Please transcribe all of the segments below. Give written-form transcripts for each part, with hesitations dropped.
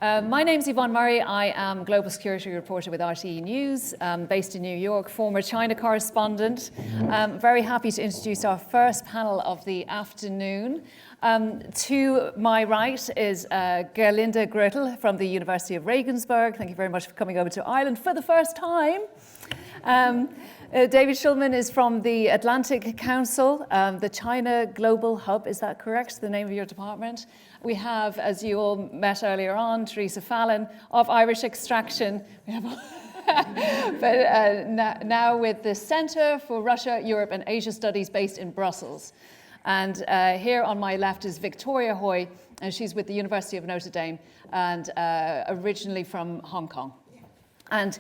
My name's Yvonne Murray. I am Global Security Reporter with RTE News, based in New York, former China correspondent. Very happy to introduce our first panel of the afternoon. To my right is Gerlinde Groitl from the University of Regensburg. Thank you very much for coming over to Ireland for the first time. David Shullman is from the Atlantic Council, the China Global Hub, is that correct, the name of your department? We have, as you all met earlier on, Theresa Fallon of Irish extraction. We have but now with the Centre for Russia, Europe and Asia Studies based in Brussels. And here on my left is Victoria Hoy, and she's with the University of Notre Dame and originally from Hong Kong. And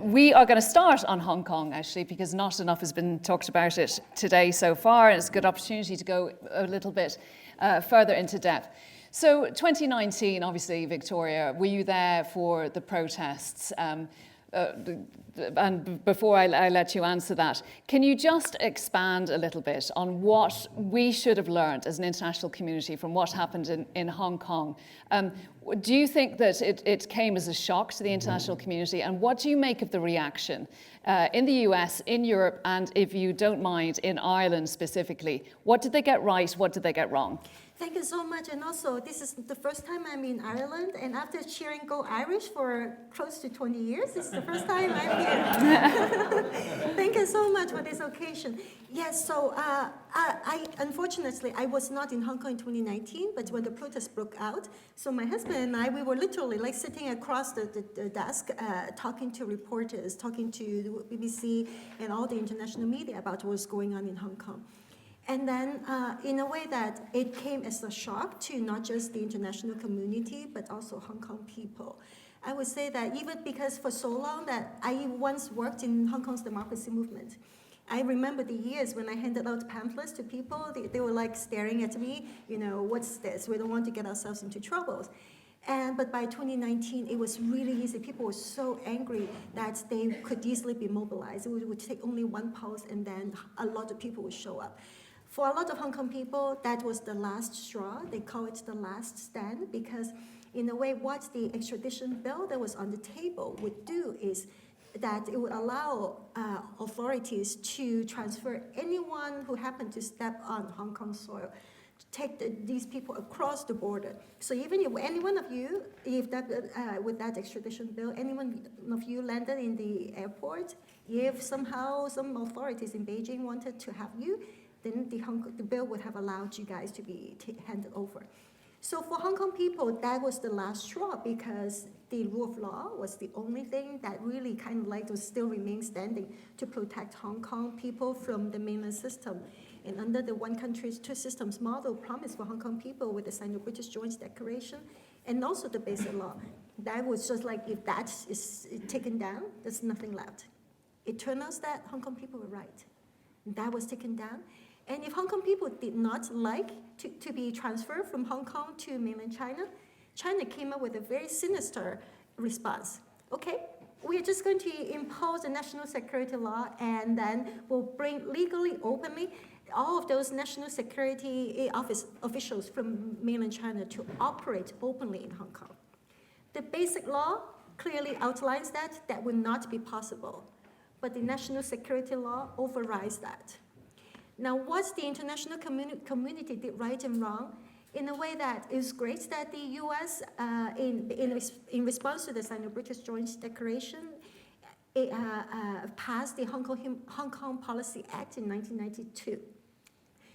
we are going to start on Hong Kong, actually, because not enough has been talked about it today so far, and it's a good opportunity to go a little bit further into depth. So 2019, obviously, Victoria, were you there for the protests? And before I let you answer that, can you just expand a little bit on what we should have learned as an international community from what happened in Hong Kong? Do you think that it came as a shock to the international community? And what do you make of the reaction in the US, in Europe, and if you don't mind, in Ireland specifically? What did they get right? What did they get wrong? Thank you so much. And also, this is the first time I'm in Ireland. And after cheering Go Irish for close to 20 years, this is the first time I'm here. Thank you so much for this occasion. Yes, so unfortunately, I was not in Hong Kong in 2019, but when the protests broke out, so my husband and I, we were literally like sitting across the desk, talking to reporters, talking to the BBC and all the international media about what's going on in Hong Kong. And then in a way that it came as a shock to not just the international community, but also Hong Kong people. I would say that even because for so long that I once worked in Hong Kong's democracy movement, I remember the years when I handed out pamphlets to people, they were like staring at me, you know, what's this? We don't want to get ourselves into troubles. But by 2019, it was really easy. People were so angry that they could easily be mobilized. It would take only one post and then a lot of people would show up. For a lot of Hong Kong people, that was the last straw. They call it the last stand because in a way, what the extradition bill that was on the table would do is that it would allow authorities to transfer anyone who happened to step on Hong Kong soil, to take these people across the border. So even if any one of you, if that with that extradition bill, any one of you landed in the airport, if somehow some authorities in Beijing wanted to have you, then the bill would have allowed you guys to be handed over. So for Hong Kong people, that was the last straw because the rule of law was the only thing that really kind of like was still remain standing to protect Hong Kong people from the mainland system. And under the one country, two systems model promised for Hong Kong people with the Sino-British Joint Declaration and also the basic law, that was just like if that is taken down, there's nothing left. It turned out that Hong Kong people were right. That was taken down. And if Hong Kong people did not like to be transferred from Hong Kong to mainland China, China came up with a very sinister response. Okay, we're just going to impose a national security law and then we'll bring legally, openly, all of those national security officials from mainland China to operate openly in Hong Kong. The basic law clearly outlines that would not be possible, but the national security law overrides that. Now, what the international community did right and wrong, in a way that is great that the US, in response to the Sino-British Joint Declaration, passed the Hong Kong Policy Act in 1992.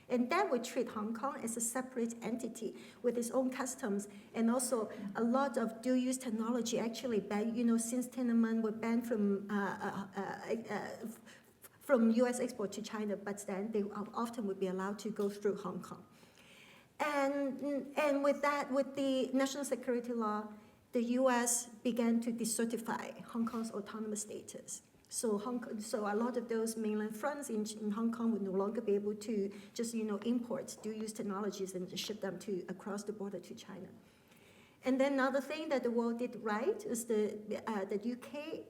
And that would treat Hong Kong as a separate entity with its own customs and also a lot of dual-use technology actually, since Tiananmen were banned from US export to China, but then they often would be allowed to go through Hong Kong. And with that, with the national security law, the US began to decertify Hong Kong's autonomous status. So a lot of those mainland fronts in Hong Kong would no longer be able to just import dual-use technologies and ship them across the border to China. And then another thing that the world did right is the UK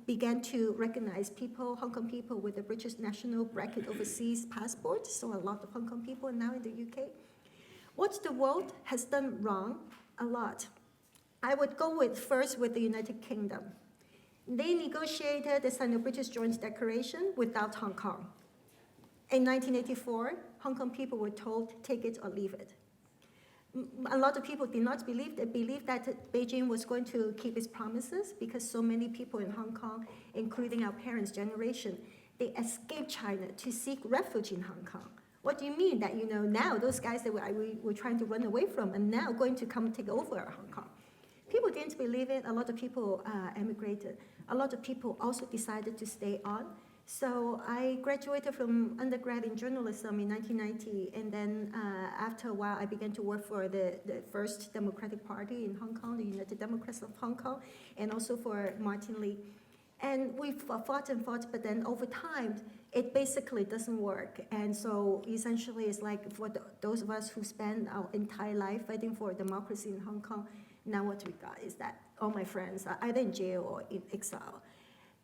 began to recognize Hong Kong people with a British national bracket overseas passport. So a lot of Hong Kong people are now in the UK. What the world has done wrong, a lot, I would go first with the United Kingdom. They negotiated the Sino-British Joint Declaration without Hong Kong. In 1984, Hong Kong people were told, take it or leave it. A lot of people did not believe. They believed that Beijing was going to keep its promises because so many people in Hong Kong, including our parents' generation, they escaped China to seek refuge in Hong Kong. What do you mean that, now those guys that we were trying to run away from are now going to come take over Hong Kong? People didn't believe it. A lot of people emigrated. A lot of people also decided to stay on. So I graduated from undergrad in journalism in 1990, and then after a while, I began to work for the first Democratic Party in Hong Kong, the United Democrats of Hong Kong, and also for Martin Lee. And we fought and fought, but then over time, it basically doesn't work. And so essentially, it's like for those of us who spend our entire life fighting for democracy in Hong Kong, now what we got is that all my friends are either in jail or in exile.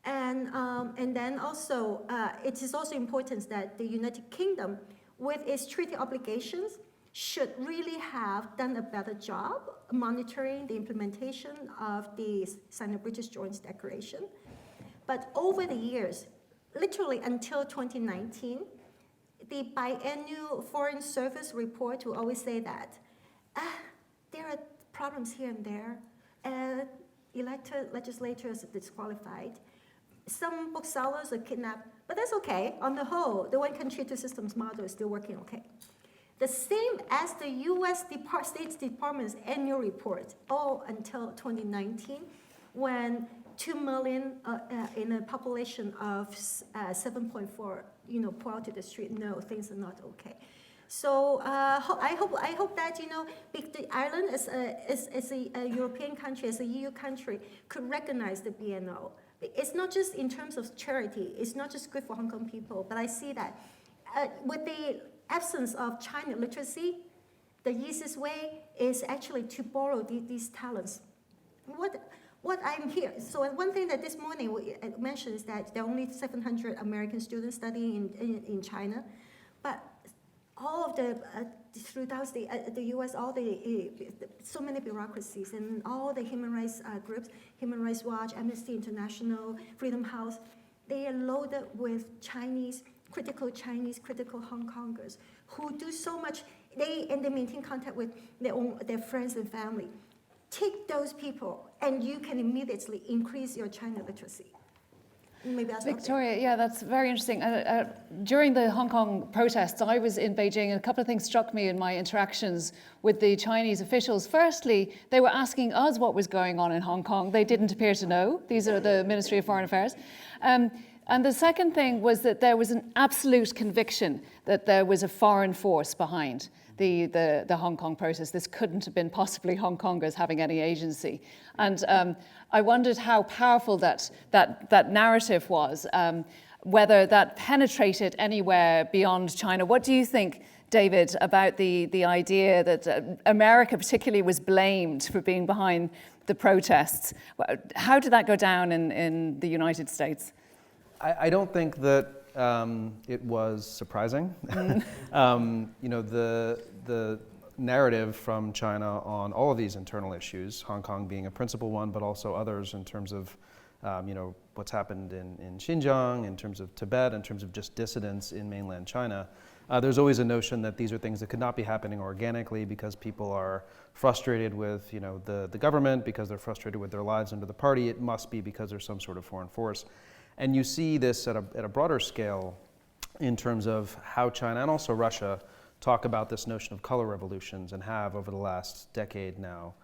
And then also, it is also important that the United Kingdom, with its treaty obligations, should really have done a better job monitoring the implementation of the Sino-British Joint Declaration. But over the years, literally until 2019, the biannual Foreign Service report will always say that there are problems here and there. Elected legislators are disqualified. Some booksellers are kidnapped, but that's okay. On the whole, the one country, two systems model is still working okay. The same as the US State Department's annual report, all until 2019, when 2 million in a population of 7.4, pour out to the street, no, things are not okay. So I hope that Ireland as a European country, as a EU country, could recognize the BNO. It's not just in terms of charity. It's not just good for Hong Kong people. But I see that with the absence of China literacy, the easiest way is actually to borrow these talents. What I'm here. So one thing that this morning we mentioned is that there are only 700 American students studying in China, but all of the throughout the U.S., so many bureaucracies and all the human rights groups, Human Rights Watch, Amnesty International, Freedom House, they are loaded with critical Hong Kongers who do so much. They maintain contact with their friends and family. Take those people, and you can immediately increase your China literacy. Maybe I'll Victoria, yeah, that's very interesting. During the Hong Kong protests, I was in Beijing, and a couple of things struck me in my interactions with the Chinese officials. Firstly, they were asking us what was going on in Hong Kong. They didn't appear to know. These are the Ministry of Foreign Affairs. And the second thing was that there was an absolute conviction that there was a foreign force behind the Hong Kong protests. This couldn't have been possibly Hong Kongers having any agency. And I wondered how powerful that narrative was, whether that penetrated anywhere beyond China. What do you think, David, about the idea that America particularly was blamed for being behind the protests? How did that go down in the United States? I don't think that it was surprising. The narrative from China on all of these internal issues, Hong Kong being a principal one, but also others in terms of what's happened in Xinjiang, in terms of Tibet, in terms of just dissidents in mainland China. There's always a notion that these are things that could not be happening organically because people are frustrated with the government, because they're frustrated with their lives under the party. It must be because there's some sort of foreign force. And you see this at a broader scale in terms of how China and also Russia talk about this notion of color revolutions and have over the last decade now,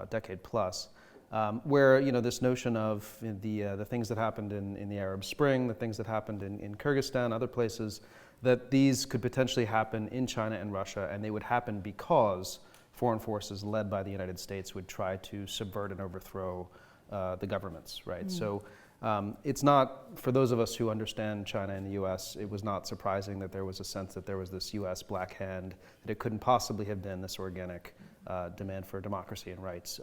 decade plus, where this notion of the things that happened in the Arab Spring, the things that happened in Kyrgyzstan, other places, that these could potentially happen in China and Russia, and they would happen because foreign forces led by the United States would try to subvert and overthrow the governments, right? Mm. So it's not, for those of us who understand China and the US, it was not surprising that there was a sense that there was this US black hand, that it couldn't possibly have been this organic demand for democracy and rights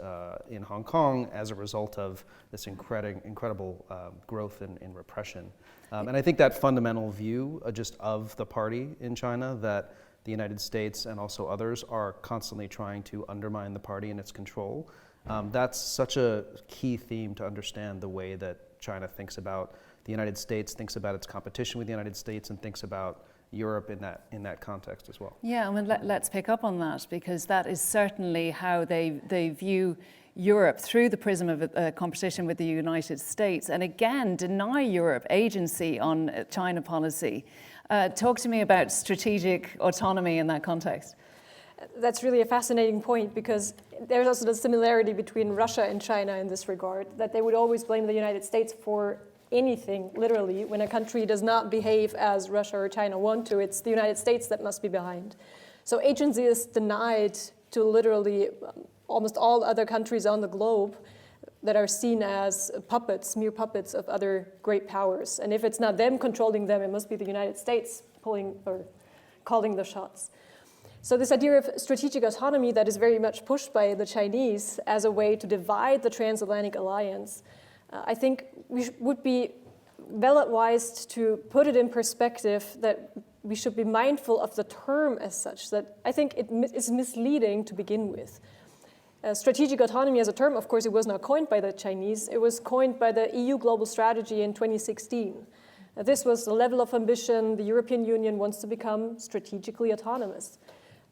in Hong Kong as a result of this incredible growth in repression. And I think that fundamental view just of the party in China, that the United States and also others are constantly trying to undermine the party and its control, That's such a key theme to understand the way that China thinks about the United States, thinks about its competition with the United States, and thinks about Europe in that context as well. Yeah, I mean, let's pick up on that, because that is certainly how they view Europe, through the prism of a competition with the United States, and again deny Europe agency on China policy. Talk to me about strategic autonomy in that context. That's really a fascinating point, because there's also the similarity between Russia and China in this regard, that they would always blame the United States for anything, literally. When a country does not behave as Russia or China want to, it's the United States that must be behind. So agency is denied to literally almost all other countries on the globe that are seen as puppets, mere puppets of other great powers. And if it's not them controlling them, it must be the United States pulling or calling the shots. So this idea of strategic autonomy that is very much pushed by the Chinese as a way to divide the Transatlantic alliance, I think we would be well advised to put it in perspective that we should be mindful of the term as such, that I think it is misleading to begin with. Strategic autonomy as a term, of course, it was not coined by the Chinese. It was coined by the EU Global Strategy in 2016. This was the level of ambition the European Union wants to become strategically autonomous.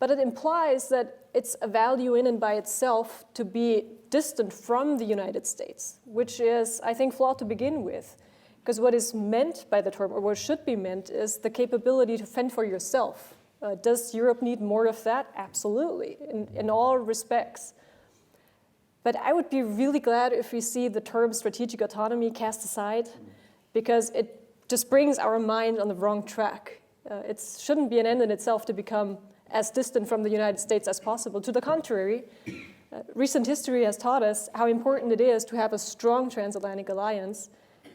But it implies that it's a value in and by itself to be distant from the United States, which is, I think, flawed to begin with. Because what is meant by the term, or what should be meant, is the capability to fend for yourself. Does Europe need more of that? Absolutely, in all respects. But I would be really glad if we see the term strategic autonomy cast aside, because it just brings our mind on the wrong track. It shouldn't be an end in itself to become as distant from the United States as possible. To the contrary, recent history has taught us how important it is to have a strong transatlantic alliance,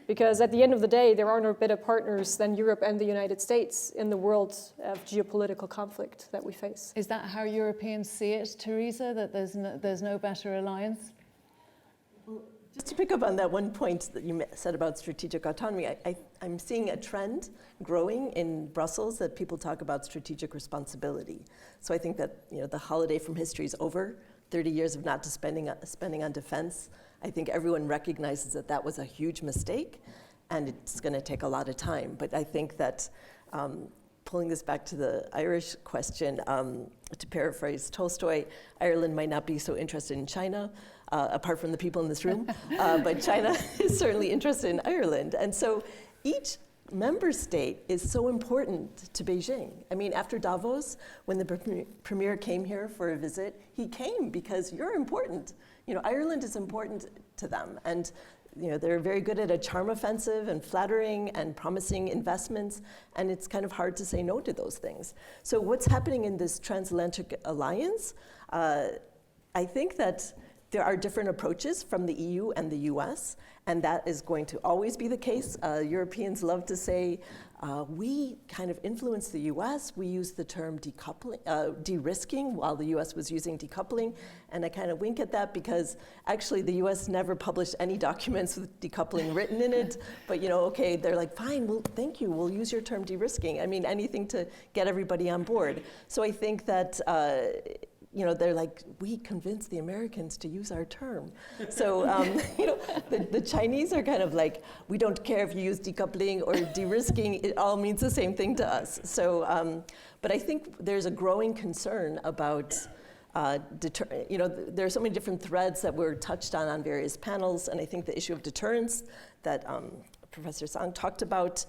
because at the end of the day, there are no better partners than Europe and the United States in the world of geopolitical conflict that we face. Is that how Europeans see it, Theresa, that there's no better alliance? Well, just to pick up on that one point that you said about strategic autonomy, I'm seeing a trend growing in Brussels that people talk about strategic responsibility. So I think that the holiday from history is over. 30 years of not spending on defense. I think everyone recognizes that that was a huge mistake, and it's going to take a lot of time. But I think that pulling this back to the Irish question, to paraphrase Tolstoy, Ireland might not be so interested in China, apart from the people in this room, but China is certainly interested in Ireland. And so each member state is so important to Beijing. I mean, after Davos, when the premier came here for a visit, he came because you're important. Ireland is important to them. And they're very good at a charm offensive and flattering and promising investments, and it's kind of hard to say no to those things. So what's happening in this transatlantic alliance? I think that there are different approaches from the EU and the US, and that is going to always be the case. Europeans love to say, we kind of influence the US. We use the term decoupling, de-risking, while the US was using decoupling. And I kind of wink at that because actually the US never published any documents with decoupling written in it. But okay, they're like, fine, well, thank you, we'll use your term de-risking. I mean, anything to get everybody on board. So I think that they're like, we convinced the Americans to use our term. So, the Chinese are kind of like, we don't care if you use decoupling or de-risking, it all means the same thing to us. So, but I think there's a growing concern about, there are so many different threads that were touched on various panels, and I think the issue of deterrence that Professor Sang talked about,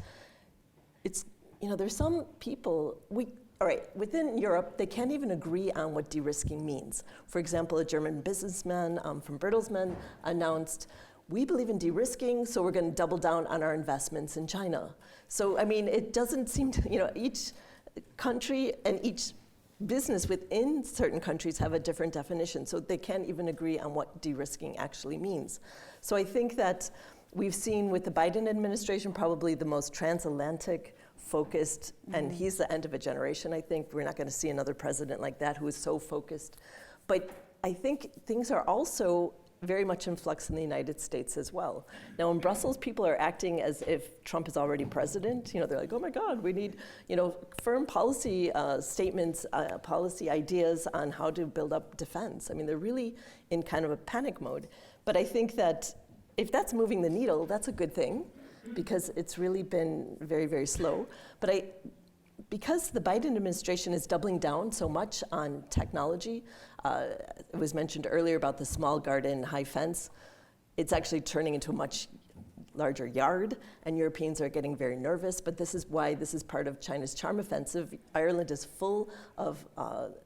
it's, there's some people, all right, within Europe, they can't even agree on what de-risking means. For example, a German businessman from Bertelsmann announced, we believe in de-risking, so we're going to double down on our investments in China. So, I mean, it doesn't seem to, each country and each business within certain countries have a different definition, so they can't even agree on what de-risking actually means. So I think that we've seen with the Biden administration probably the most transatlantic focused, and he's the end of a generation, I think. We're not going to see another president like that who is so focused. But I think things are also very much in flux in the United States as well. Now in Brussels, people are acting as if Trump is already president. They're like, oh my God, we need firm policy statements, policy ideas on how to build up defense. I mean, they're really in kind of a panic mode. But I think that if that's moving the needle, that's a good thing, because it's really been very, very slow. But because the Biden administration is doubling down so much on technology, it was mentioned earlier about the small garden, high fence. It's actually turning into a much larger yard, and Europeans are getting very nervous, but this is why this is part of China's charm offensive. Ireland is full of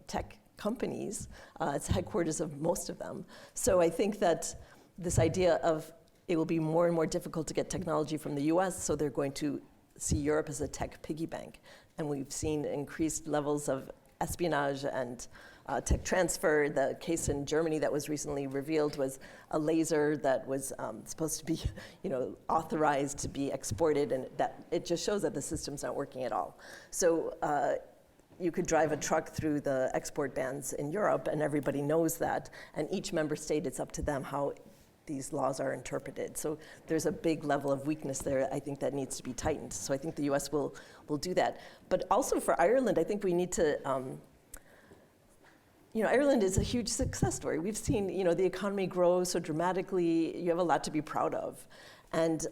tech companies. It's headquarters of most of them. So I think that this idea of it will be more and more difficult to get technology from the US, so they're going to see Europe as a tech piggy bank. And we've seen increased levels of espionage and tech transfer. The case in Germany that was recently revealed was a laser that was supposed to be, authorized to be exported, and that it just shows that the system's not working at all. So you could drive a truck through the export bans in Europe, and everybody knows that. And each member state, it's up to them how these laws are interpreted. So there's a big level of weakness there, I think, that needs to be tightened. So I think the US will do that. But also for Ireland, I think we need to, Ireland is a huge success story. We've seen, the economy grow so dramatically. You have a lot to be proud of. And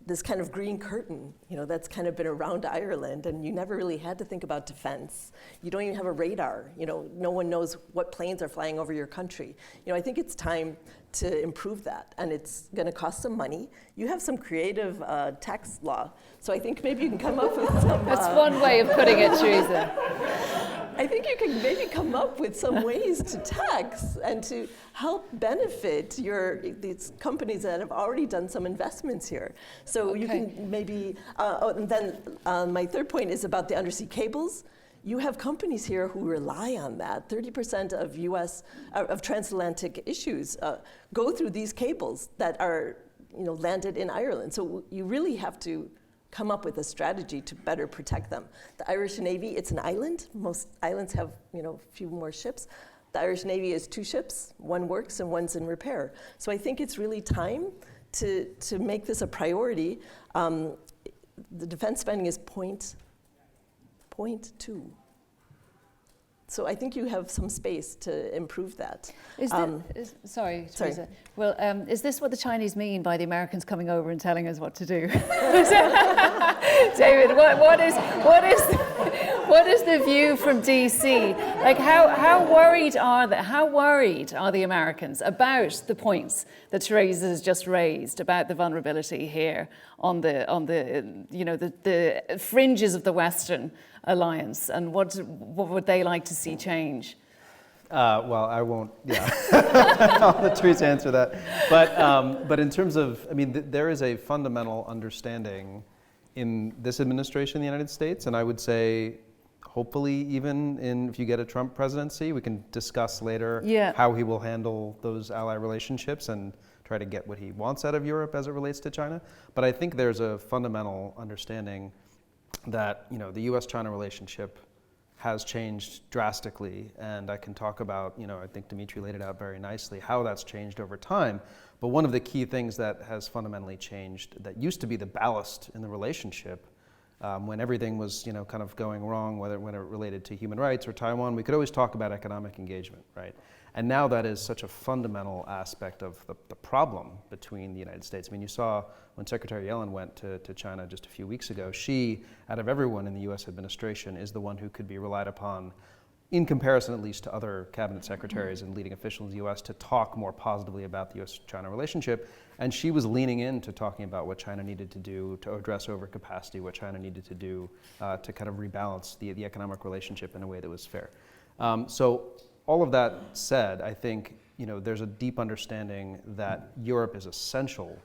this kind of green curtain, that's kind of been around Ireland, and you never really had to think about defense. You don't even have a radar. No one knows what planes are flying over your country. I think it's time to improve that, and it's going to cost some money. You have some creative tax law, so I think maybe you can come up with some... That's one way of putting it, Theresa. I think you can maybe come up with some ways to tax and to help benefit these companies that have already done some investments here. So you can maybe, and then my third point is about the undersea cables. You have companies here who rely on that. 30% of transatlantic issues go through these cables that are landed in Ireland. So you really have to come up with a strategy to better protect them. The Irish Navy, it's an island. Most islands have a few more ships. The Irish Navy is 2 ships. One works and one's in repair. So I think it's really time to make this a priority. The defense spending is 0.2. So I think you have some space to improve that. Sorry, Theresa. Well, is this what the Chinese mean by the Americans coming over and telling us what to do? David, what is the view from DC? Like, how worried are the Americans about the points that Theresa has just raised about the vulnerability here on the fringes of the Western alliance, and what would they like to see change? Well, I won't. Yeah, I'll let Theresa answer that. But in terms of, there is a fundamental understanding in this administration in the United States, and I would say, hopefully, even if you get a Trump presidency, we can discuss later how he will handle those ally relationships and try to get what he wants out of Europe as it relates to China. But I think there's a fundamental understanding that the U.S.-China relationship has changed drastically, and I can talk about, I think Dimitri laid it out very nicely, how that's changed over time. But one of the key things that has fundamentally changed, that used to be the ballast in the relationship, when everything was, kind of going wrong, when it related to human rights or Taiwan, we could always talk about economic engagement, right? And now that is such a fundamental aspect of the problem between the United States. You saw when Secretary Yellen went to China just a few weeks ago, she, out of everyone in the US administration, is the one who could be relied upon, in comparison at least to other cabinet secretaries and leading officials in the US, to talk more positively about the US-China relationship. And she was leaning into talking about what China needed to do to address overcapacity, what China needed to do to kind of rebalance the economic relationship in a way that was fair. So all of that said, I think there's a deep understanding that Europe is essential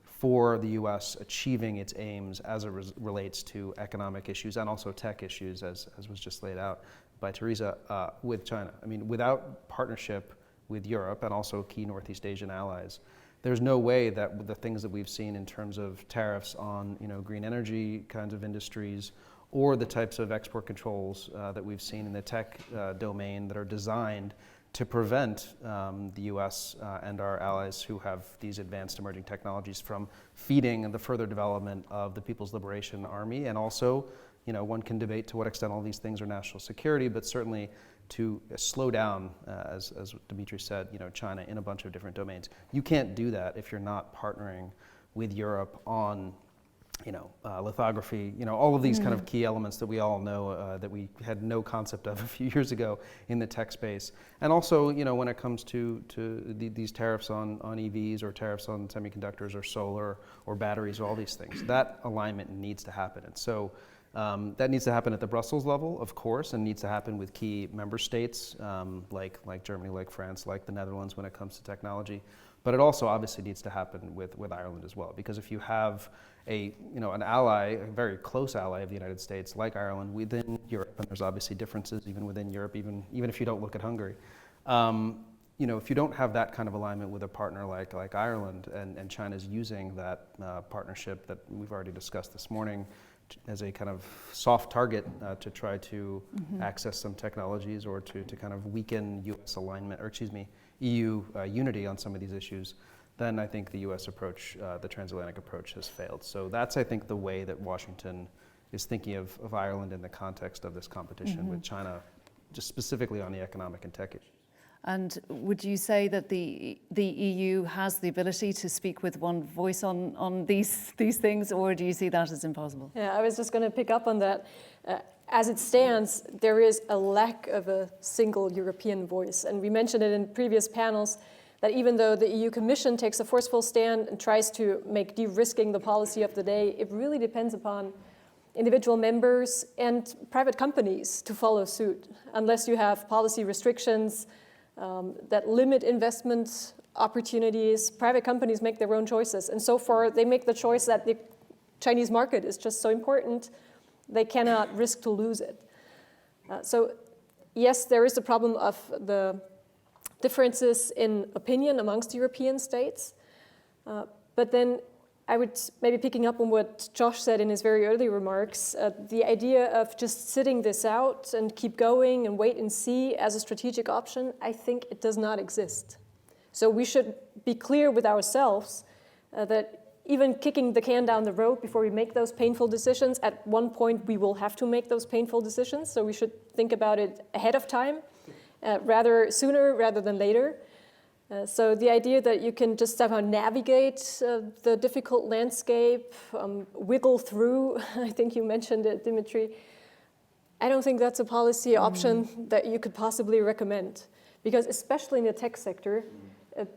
for the U.S. achieving its aims as it relates to economic issues and also tech issues, as was just laid out by Theresa, with China. Without partnership with Europe and also key Northeast Asian allies, there's no way that the things that we've seen in terms of tariffs on green energy kinds of industries, or the types of export controls that we've seen in the tech domain that are designed to prevent the US and our allies who have these advanced emerging technologies from feeding the further development of the People's Liberation Army. And also, one can debate to what extent all these things are national security, but certainly to slow down, as Dimitri said, China in a bunch of different domains. You can't do that if you're not partnering with Europe on lithography, all of these kind of key elements that we all know that we had no concept of a few years ago in the tech space. And also, when it comes to these tariffs on EVs or tariffs on semiconductors or solar or batteries or all these things, that alignment needs to happen. And so that needs to happen at the Brussels level, of course, and needs to happen with key member states like Germany, like France, like the Netherlands when it comes to technology. But it also obviously needs to happen with Ireland as well, because if you have an ally, a very close ally of the United States, like Ireland, within Europe, and there's obviously differences even within Europe, even if you don't look at Hungary, if you don't have that kind of alignment with a partner like Ireland, and China's using that partnership that we've already discussed this morning as a kind of soft target to try to access some technologies or to kind of weaken U.S. alignment, or EU unity on some of these issues, then I think the U.S. approach, the transatlantic approach, has failed. So that's, I think, the way that Washington is thinking of Ireland in the context of this competition with China, just specifically on the economic and tech issues. And would you say that the EU has the ability to speak with one voice on these things, or do you see that as impossible? Yeah, I was just going to pick up on that. As it stands, there is a lack of a single European voice. And we mentioned it in previous panels that even though the EU Commission takes a forceful stand and tries to make de-risking the policy of the day, it really depends upon individual members and private companies to follow suit. Unless you have policy restrictions that limit investment opportunities, private companies make their own choices. And so far, they make the choice that the Chinese market is just so important, they cannot risk to lose it. So yes, there is a problem of the differences in opinion amongst European states. But then I would maybe picking up on what Josh said in his very early remarks, the idea of just sitting this out and keep going and wait and see as a strategic option, I think it does not exist. So we should be clear with ourselves that even kicking the can down the road before we make those painful decisions, at one point we will have to make those painful decisions. So we should think about it ahead of time, rather sooner rather than later. So the idea that you can just somehow navigate the difficult landscape, wiggle through, I think you mentioned it, Dimitri, I don't think that's a policy option that you could possibly recommend. Because especially in the tech sector,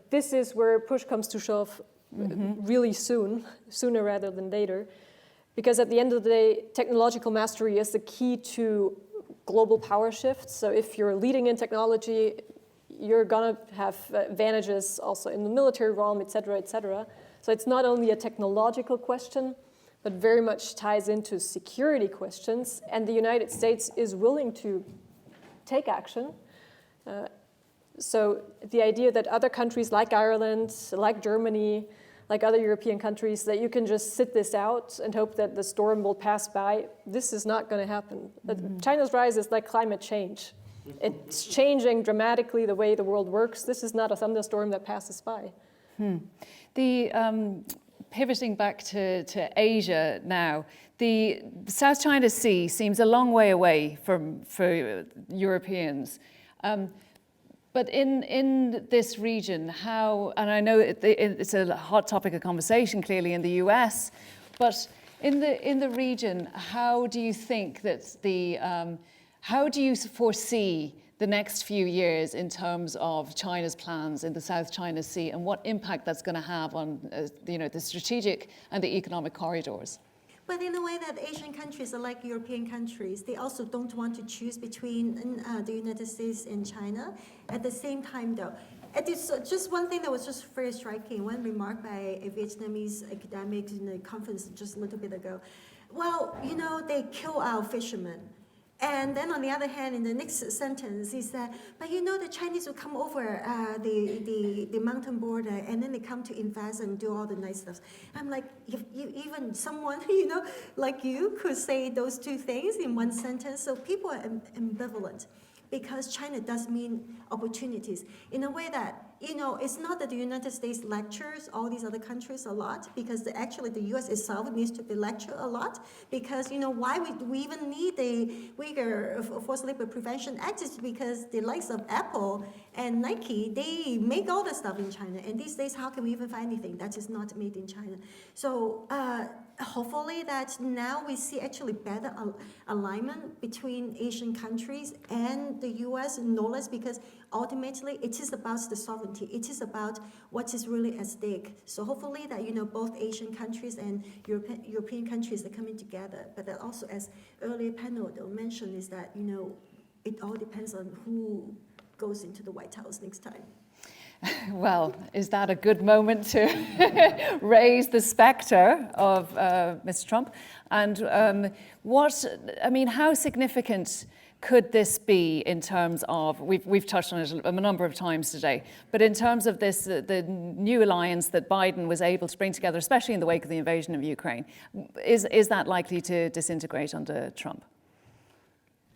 this is where push comes to shove really soon, sooner rather than later. Because at the end of the day, technological mastery is the key to global power shifts. So if you're leading in technology, you're going to have advantages also in the military realm, et cetera, et cetera. So it's not only a technological question, but very much ties into security questions. And the United States is willing to take action. So the idea that other countries like Ireland, like Germany, like other European countries, that you can just sit this out and hope that the storm will pass by, this is not going to happen. China's rise is like climate change. It's changing dramatically the way the world works. This is not a thunderstorm that passes by. The pivoting back to Asia now, the South China Sea seems a long way away for Europeans. But in this region, how, and I know it's a hot topic of conversation clearly in the US, but in the region, how do you think that how do you foresee the next few years in terms of China's plans in the South China Sea and what impact that's going to have on the strategic and the economic corridors? But in a way that Asian countries are like European countries, they also don't want to choose between the United States and China. At the same time, though, it is just one thing that was just very striking, one remark by a Vietnamese academic in a conference just a little bit ago. Well, they kill our fishermen. And then on the other hand, in the next sentence, he said, but the Chinese will come over the mountain border and then they come to invest and do all the nice stuff. I'm like, if even someone, like you could say those two things in one sentence, so people are ambivalent. because China does mean opportunities in a way that, it's not that the United States lectures all these other countries a lot, because actually the US itself needs to be lectured a lot, because, why we even need the Uyghur Forced Labor Prevention Act is because the likes of Apple and Nike, they make all the stuff in China. And these days, how can we even find anything that is not made in China? So hopefully that now we see actually better alignment between Asian countries and the US, no less, because ultimately it is about the sovereignty. It is about what is really at stake. So hopefully that, both Asian countries and European countries are coming together. But that also, as earlier panel mentioned, is that, it all depends on who goes into the White House next time. Well, is that a good moment to raise the spectre of Mr. Trump? And how significant could this be in terms of, we've touched on it a number of times today, but in terms of this, the new alliance that Biden was able to bring together, especially in the wake of the invasion of Ukraine, is that likely to disintegrate under Trump?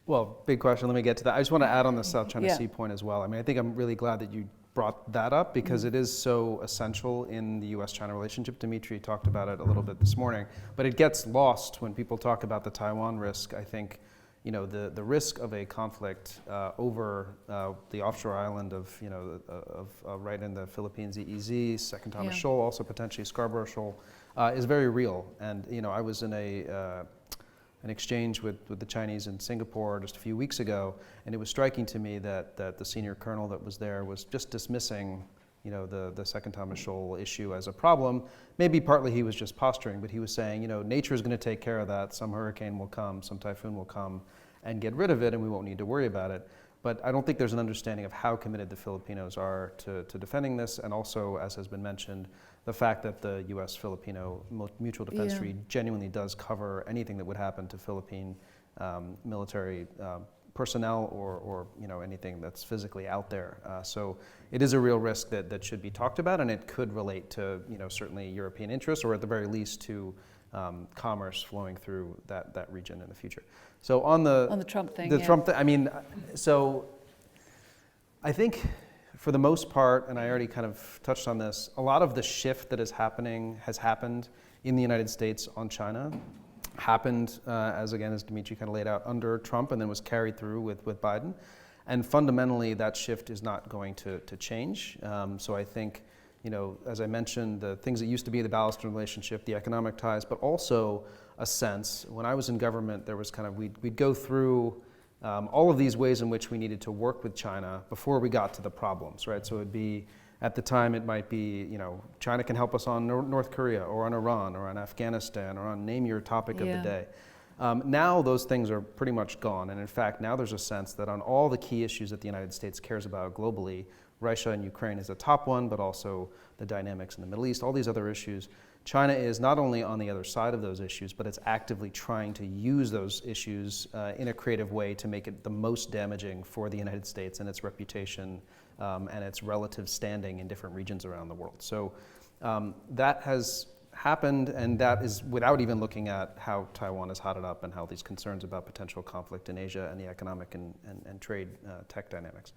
Well, big question. Let me get to that. I just want to add on the South China Sea point as well. I think I'm really glad that you brought that up, because it is so essential in the US-China relationship. Dimitri talked about it a little bit this morning, but it gets lost when people talk about the Taiwan risk. I think, the risk of a conflict over the offshore island of right in the Philippines, EEZ, Second Thomas Shoal, also potentially Scarborough Shoal, is very real. And I was in an exchange with the Chinese in Singapore just a few weeks ago, and it was striking to me that the senior colonel that was there was just dismissing the Second Thomas Shoal issue as a problem. Maybe partly he was just posturing, but he was saying, nature is going to take care of that. Some hurricane will come, some typhoon will come and get rid of it, and we won't need to worry about it. But I don't think there's an understanding of how committed the Filipinos are to defending this, and also, as has been mentioned, the fact that the U.S.-Filipino Mutual Defense Treaty genuinely does cover anything that would happen to Philippine military personnel or anything that's physically out there. So it is a real risk that should be talked about, and it could relate to certainly European interests, or at the very least to commerce flowing through that region in the future. So on the Trump thing, Trump thing, so I think, for the most part, and I already kind of touched on this, a lot of the shift that has happened in the United States on China, happened, as Dimitri kind of laid out, under Trump, and then was carried through with Biden. And fundamentally, that shift is not going to change. So I think, as I mentioned, the things that used to be the ballast in the relationship, the economic ties, but also a sense, when I was in government, there was kind of, we'd go through all of these ways in which we needed to work with China before we got to the problems, right? So it'd be, at the time, it might be, China can help us on North Korea or on Iran or on Afghanistan or on name your topic of the day. Now those things are pretty much gone. And in fact, now there's a sense that on all the key issues that the United States cares about globally, Russia and Ukraine is a top one, but also the dynamics in the Middle East, all these other issues. China is not only on the other side of those issues, but it's actively trying to use those issues in a creative way to make it the most damaging for the United States and its reputation and its relative standing in different regions around the world. So that has happened, and that is without even looking at how Taiwan is hotted up and how these concerns about potential conflict in Asia and the economic and trade tech dynamics.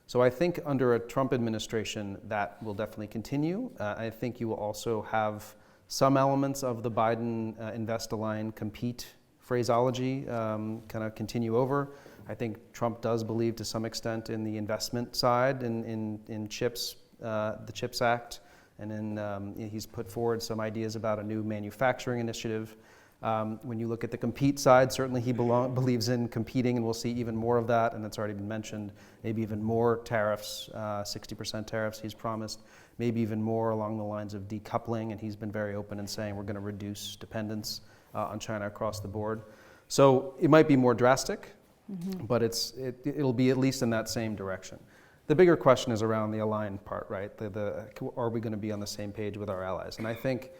So I think under a Trump administration, that will definitely continue. I think you will also have some elements of the Biden invest, align, compete phraseology kind of continue over. I think Trump does believe to some extent in the investment side, in chips, the CHIPS Act, and then he's put forward some ideas about a new manufacturing initiative. When you look at the compete side, certainly he believes in competing, and we'll see even more of that, and that's already been mentioned, maybe even more tariffs, 60% tariffs he's promised, maybe even more along the lines of decoupling, and he's been very open in saying we're going to reduce dependence on China across the board. So it might be more drastic, but it'll be at least in that same direction. The bigger question is around the aligned part, right? Are we going to be on the same page with our allies? And I think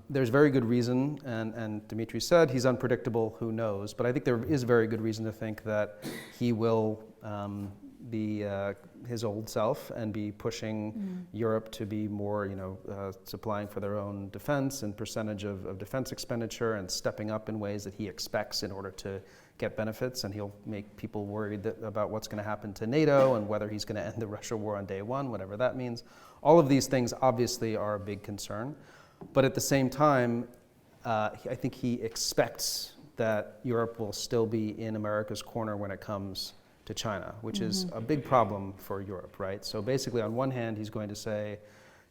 there's very good reason, and Dimitri said he's unpredictable, who knows, but I think there is very good reason to think that he will be his old self and be pushing Europe to be more, supplying for their own defense and percentage of defense expenditure and stepping up in ways that he expects in order to get benefits, and he'll make people worried about what's going to happen to NATO and whether he's going to end the Russia war on day one, whatever that means. All of these things obviously are a big concern. But at the same time, I think he expects that Europe will still be in America's corner when it comes to China, which is a big problem for Europe, right? So basically, on one hand, he's going to say,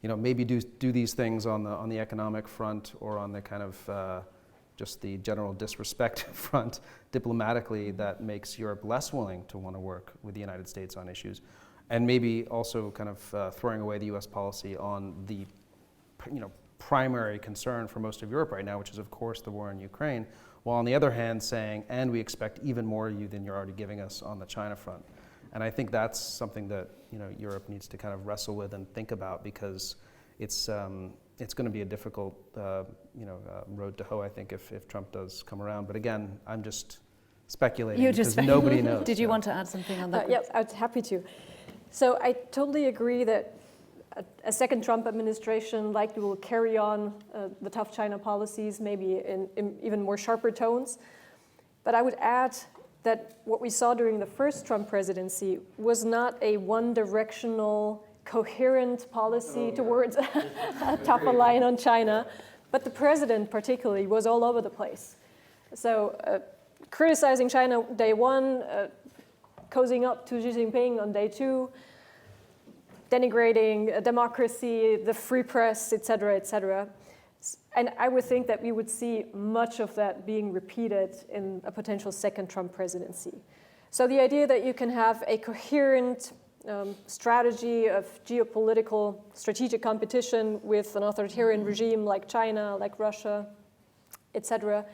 maybe do these things on the economic front or on the kind of just the general disrespect front diplomatically that makes Europe less willing to want to work with the United States on issues, and maybe also kind of throwing away the U.S. policy on the primary concern for most of Europe right now, which is of course the war in Ukraine, while on the other hand saying, and we expect even more of you than you're already giving us on the China front. And I think that's something that Europe needs to kind of wrestle with and think about, because it's going to be a difficult road to hoe, I think, if Trump does come around. But again, I'm just speculating because nobody knows. Did you want to add something on that? Yes, I'd happy to. So I totally agree that a second Trump administration likely will carry on the tough China policies, maybe in even more sharper tones. But I would add that what we saw during the first Trump presidency was not a one-directional, coherent policy towards a tougher line on China, but the president particularly was all over the place. So criticizing China day one, cozying up to Xi Jinping on day two, denigrating democracy, the free press, et cetera, et cetera. And I would think that we would see much of that being repeated in a potential second Trump presidency. So the idea that you can have a coherent strategy of geopolitical strategic competition with an authoritarian regime like China, like Russia, et cetera,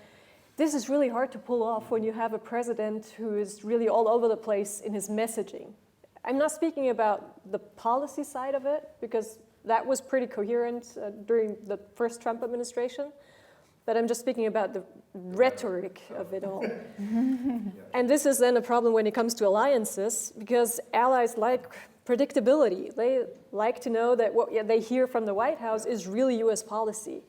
this is really hard to pull off when you have a president who is really all over the place in his messaging. I'm not speaking about the policy side of it, because that was pretty coherent during the first Trump administration, but I'm just speaking about the rhetoric of it all. And this is then a problem when it comes to alliances, because allies like predictability. They like to know that what they hear from the White House is really US policy.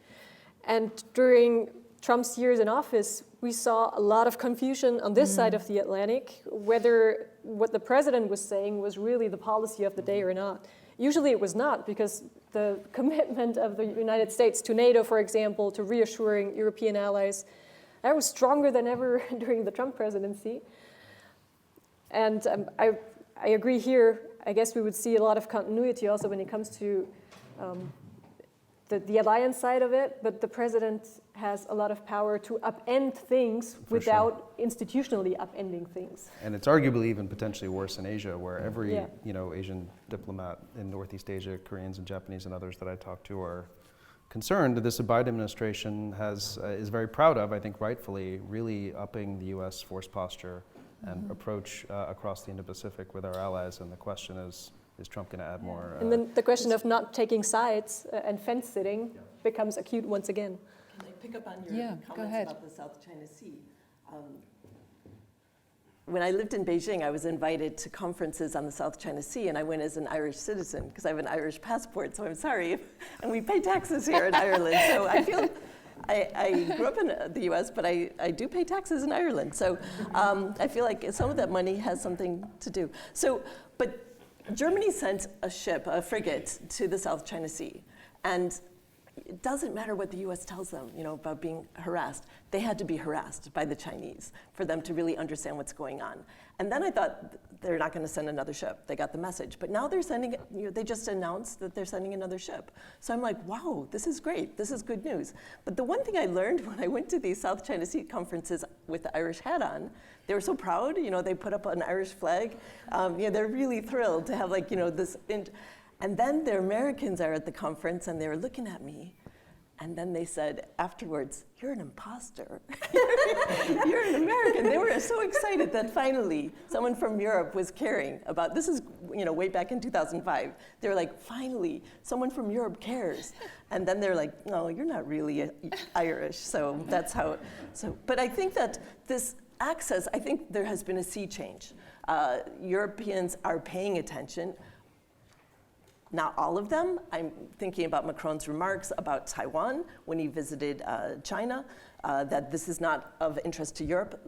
And during Trump's years in office, we saw a lot of confusion on this side of the Atlantic, whether what the president was saying was really the policy of the day or not. Usually it was not, because the commitment of the United States to NATO, for example, to reassuring European allies, that was stronger than ever during the Trump presidency. And I agree here. I guess we would see a lot of continuity also when it comes to the alliance side of it, but the president has a lot of power to upend things without institutionally upending things. And it's arguably even potentially worse in Asia, where every Asian diplomat in Northeast Asia, Koreans and Japanese and others that I talk to, are concerned that this Biden administration is very proud of, I think rightfully, really upping the U.S. force posture and approach across the Indo-Pacific with our allies. And the question is Trump going to add more? And then the question of not taking sides and fence sitting becomes acute once again. Can I pick up on your comments about the South China Sea? When I lived in Beijing, I was invited to conferences on the South China Sea, and I went as an Irish citizen because I have an Irish passport, so I'm sorry. And we pay taxes here in Ireland, so I feel I grew up in the US, but I do pay taxes in Ireland. So I feel like some of that money has something to do. But Germany sent a frigate to the South China Sea, and it doesn't matter what the US tells them, about being harassed. They had to be harassed by the Chinese for them to really understand what's going on. And then I thought, they're not going to send another ship. They got the message. But now they're sending, they just announced that they're sending another ship. So I'm like, wow, this is great. This is good news. But the one thing I learned when I went to these South China Sea conferences with the Irish hat on, they were so proud. They put up an Irish flag. They're really thrilled to have this. And then the Americans are at the conference, and they were looking at me. And then they said afterwards, "You're an imposter. You're an American." They were so excited that finally someone from Europe was caring about, this is way back in 2005. They were like, finally, someone from Europe cares. And then they're like, no, you're not really Irish. So that's how, but I think that this access, I think there has been a sea change. Europeans are paying attention. Not all of them. I'm thinking about Macron's remarks about Taiwan when he visited China, that this is not of interest to Europe.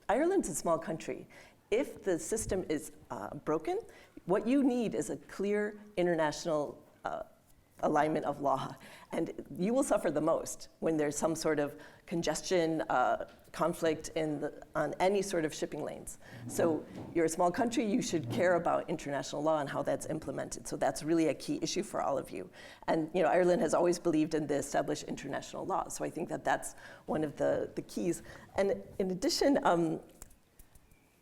Ireland's a small country. If the system is broken, what you need is a clear international alignment of law. And you will suffer the most when there's some sort of congestion, conflict on any sort of shipping lanes. So you're a small country, you should care about international law and how that's implemented. So that's really a key issue for all of you. And Ireland has always believed in the established international law. So I think that that's one of the keys. And in addition,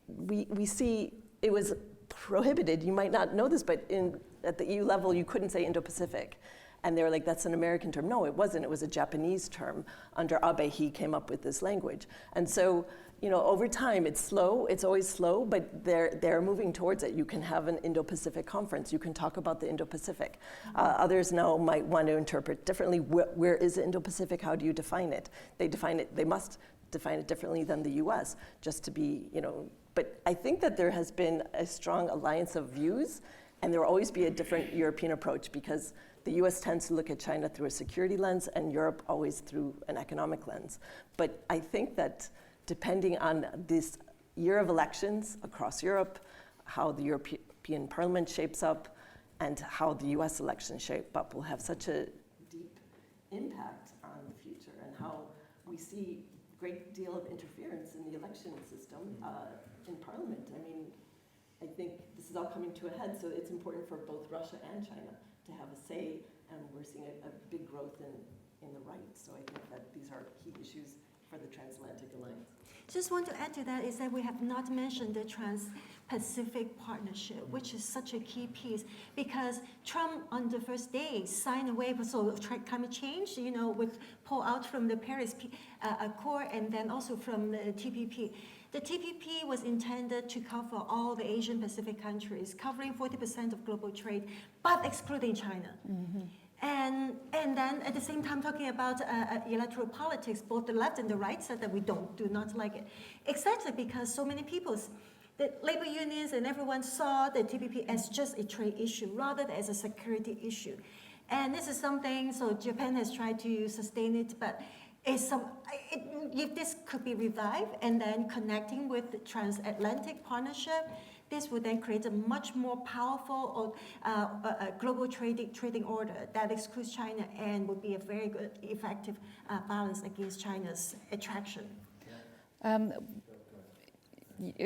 we see it was prohibited. You might not know this, but at the EU level, you couldn't say Indo-Pacific. And they were like, that's an American term. No, it wasn't. It was a Japanese term. Under Abe, he came up with this language. And so, over time, it's slow. It's always slow, but they're moving towards it. You can have an Indo-Pacific conference. You can talk about the Indo-Pacific. Others now might want to interpret differently. Where is the Indo-Pacific? How do you define it? They must define it differently than the US, just to be, But I think that there has been a strong alliance of views, and there will always be a different European approach, because the US tends to look at China through a security lens, and Europe always through an economic lens. But I think that depending on this year of elections across Europe, how the European Parliament shapes up, and how the US elections shape up will have such a deep impact on the future, and how we see a great deal of interference in the election system in Parliament. I mean, I think this is all coming to a head, so it's important for both Russia and China to have a say, and we're seeing a big growth in the right. So I think that these are key issues for the Transatlantic Alliance. Just want to add to that is that we have not mentioned the Trans-Pacific Partnership, which is such a key piece, because Trump on the first day signed a waiver of climate change, with pull out from the Paris Accord, and then also from the TPP. The TPP was intended to cover all the Asian Pacific countries, covering 40% of global trade, but excluding China. Mm-hmm. And then at the same time talking about electoral politics, both the left and the right said that we do not like it. Exactly because so many people, the labor unions and everyone saw the TPP as just a trade issue rather than as a security issue. And this is something, so Japan has tried to sustain it, but if this could be revived and then connecting with the Transatlantic Partnership, this would then create a much more powerful global trading order that excludes China and would be a very good, effective balance against China's attraction.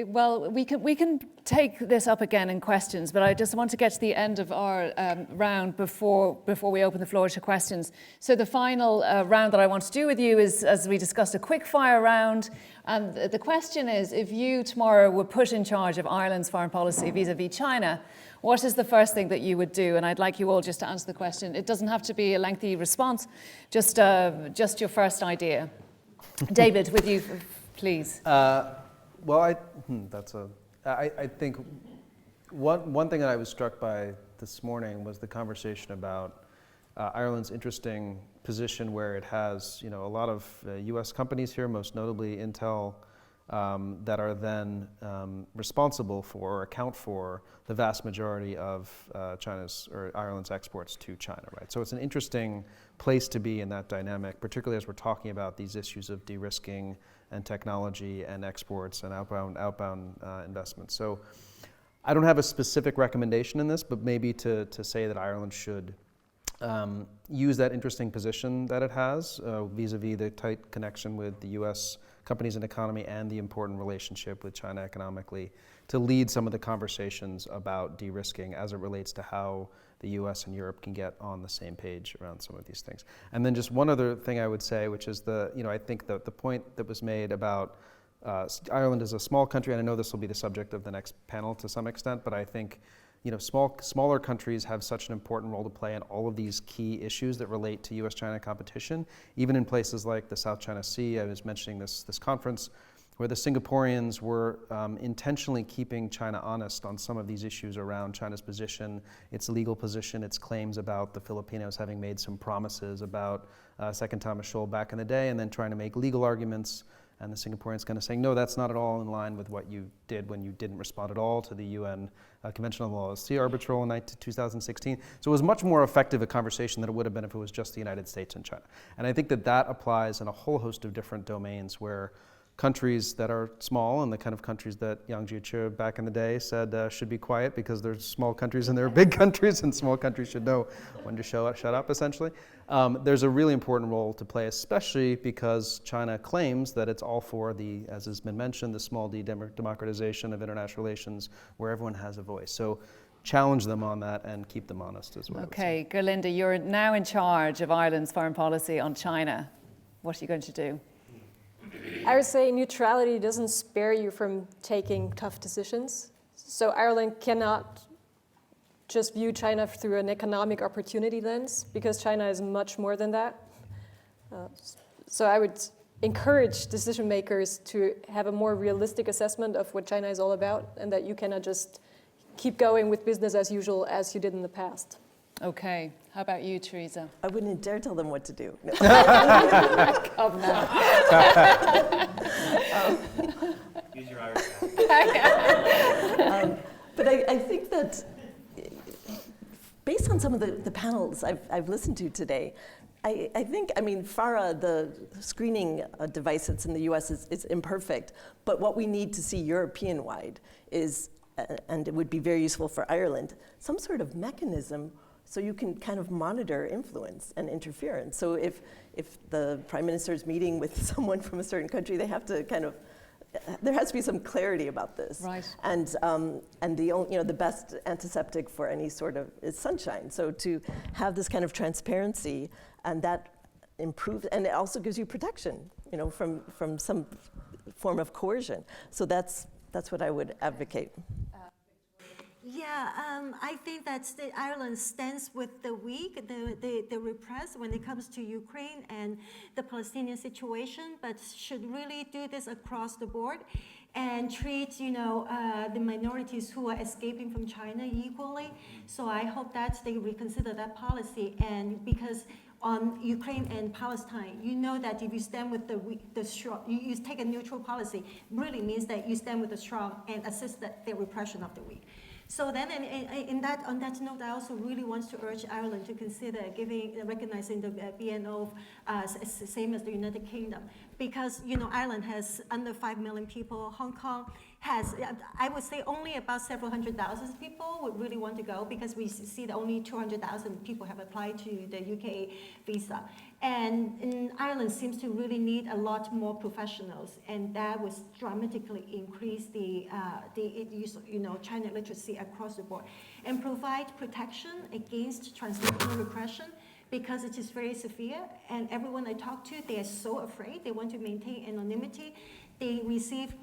Well, we can take this up again in questions, but I just want to get to the end of our round before we open the floor to questions. So the final round that I want to do with you is, as we discussed, a quick fire round. And the question is, if you tomorrow were put in charge of Ireland's foreign policy vis-a-vis China, what is the first thing that you would do? And I'd like you all just to answer the question. It doesn't have to be a lengthy response, just your first idea. David, with you, please. Well, I think one thing that I was struck by this morning was the conversation about Ireland's interesting position, where it has a lot of U.S. companies here, most notably Intel, that are then responsible for or account for the vast majority of China's or Ireland's exports to China, right? So it's an interesting place to be in that dynamic, particularly as we're talking about these issues of de-risking and technology and exports and outbound investments. So I don't have a specific recommendation in this, but maybe to say that Ireland should use that interesting position that it has vis-a-vis the tight connection with the U.S. companies and economy and the important relationship with China economically to lead some of the conversations about de-risking as it relates to how the U.S. and Europe can get on the same page around some of these things. And then just one other thing I would say, which is I think the point that was made about Ireland is a small country, and I know this will be the subject of the next panel to some extent, but I think smaller countries have such an important role to play in all of these key issues that relate to U.S.-China competition, even in places like the South China Sea. I was mentioning this conference where the Singaporeans were intentionally keeping China honest on some of these issues around China's position, its legal position, its claims about the Filipinos having made some promises about Second Thomas Shoal back in the day, and then trying to make legal arguments, and the Singaporeans kind of saying, no, that's not at all in line with what you did when you didn't respond at all to the UN Convention on the Law of the Sea arbitral in 2016. So it was much more effective a conversation than it would have been if it was just the United States and China. And I think that applies in a whole host of different domains where countries that are small and the kind of countries that Yang Jiechi back in the day said should be quiet because there's small countries and there are big countries, and small countries should know when to shut up, essentially. There's a really important role to play, especially because China claims that it's all for the, as has been mentioned, the small d democratization of international relations where everyone has a voice. So challenge them on that and keep them honest as well. Okay, Gerlinde, you're now in charge of Ireland's foreign policy on China. What are you going to do? I would say neutrality doesn't spare you from taking tough decisions. So Ireland cannot just view China through an economic opportunity lens, because China is much more than that. So I would encourage decision makers to have a more realistic assessment of what China is all about, and that you cannot just keep going with business as usual as you did in the past. Okay, how about you, Theresa? I wouldn't dare tell them what to do. No. Come now. Use your Irish accent. But I think that based on some of the panels I've listened to today, I think, FARA, the screening device that's in the US is imperfect, but what we need to see European-wide is, and it would be very useful for Ireland, some sort of mechanism so you can kind of monitor influence and interference. So if the Prime Minister is meeting with someone from a certain country, they have to kind of, there has to be some clarity about this. Right. And the best antiseptic for any sort of is sunshine. So to have this kind of transparency, and that improves, and it also gives you protection, from some form of coercion. So that's what I would advocate. Yeah, I think that Ireland stands with the weak, the repressed when it comes to Ukraine and the Palestinian situation, but should really do this across the board and treat, the minorities who are escaping from China equally. So I hope that they reconsider that policy, and because on Ukraine and Palestine, you know that if you stand with the strong, you take a neutral policy, really means that you stand with the strong and assist the repression of the weak. So then, on that note, I also really want to urge Ireland to consider recognizing the BNO same as the United Kingdom, because Ireland has under 5 million people. Hong Kong has, I would say, only about several 100,000 people would really want to go, because we see that only 200,000 people have applied to the UK visa. And Ireland seems to really need a lot more professionals, and that would dramatically increase the use of China literacy across the board, and provide protection against transnational repression, because it is very severe. And everyone I talk to, they are so afraid. They want to maintain anonymity. They receive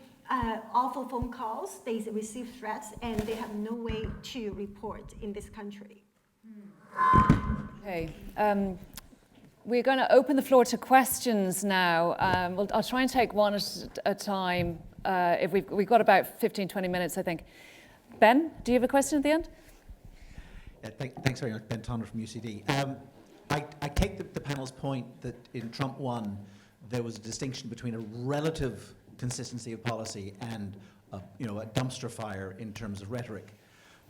awful phone calls. They receive threats, and they have no way to report in this country. Okay. We're going to open the floor to questions now. I'll try and take one at a time. If we've got about 15, 20 minutes, I think. Ben, do you have a question at the end? Yeah, thanks very much. Ben Tonner from UCD. I take the panel's point that in Trump 1, there was a distinction between a relative consistency of policy and a dumpster fire in terms of rhetoric.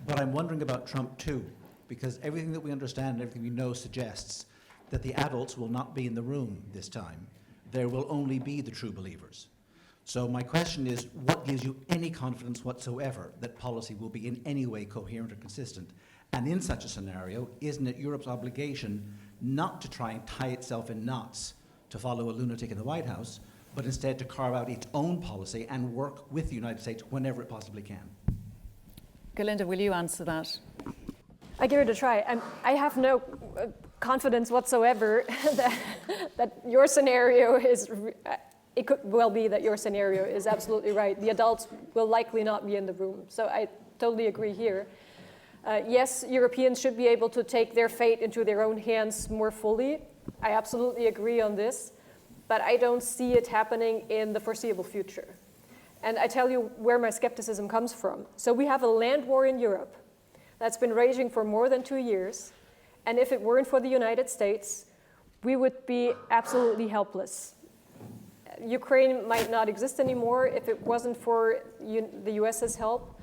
But I'm wondering about Trump 2, because everything that we understand and everything we know suggests that the adults will not be in the room this time. There will only be the true believers. So my question is, what gives you any confidence whatsoever that policy will be in any way coherent or consistent? And in such a scenario, isn't it Europe's obligation not to try and tie itself in knots to follow a lunatic in the White House, but instead to carve out its own policy and work with the United States whenever it possibly can? Gerlinde, will you answer that? I give it a try. I have no confidence whatsoever that your scenario is, it could well be that your scenario is absolutely right. The adults will likely not be in the room. So I totally agree here. Yes, Europeans should be able to take their fate into their own hands more fully. I absolutely agree on this, but I don't see it happening in the foreseeable future. And I tell you where my skepticism comes from. So we have a land war in Europe that's been raging for more than 2 years. And if it weren't for the United States, we would be absolutely helpless. Ukraine might not exist anymore if it wasn't for the US's help.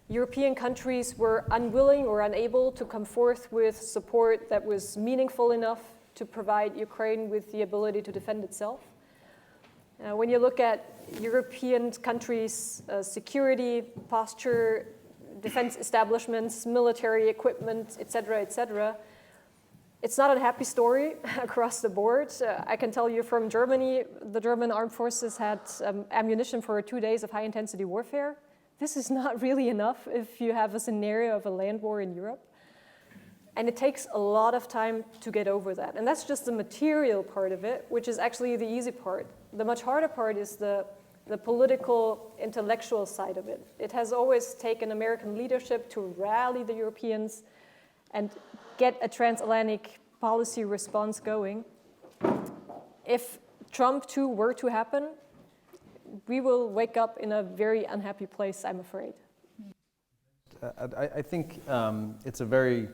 European countries were unwilling or unable to come forth with support that was meaningful enough to provide Ukraine with the ability to defend itself. When you look at European countries' security posture, defense establishments, military equipment, etc., it's not a happy story across the board. I can tell you from Germany, the German armed forces had ammunition for 2 days of high-intensity warfare. This is not really enough if you have a scenario of a land war in Europe. And it takes a lot of time to get over that. And that's just the material part of it, which is actually the easy part. The much harder part is the political, intellectual side of it. It has always taken American leadership to rally the Europeans and get a transatlantic policy response going. If Trump 2 were to happen, we will wake up in a very unhappy place, I'm afraid. I think it's a very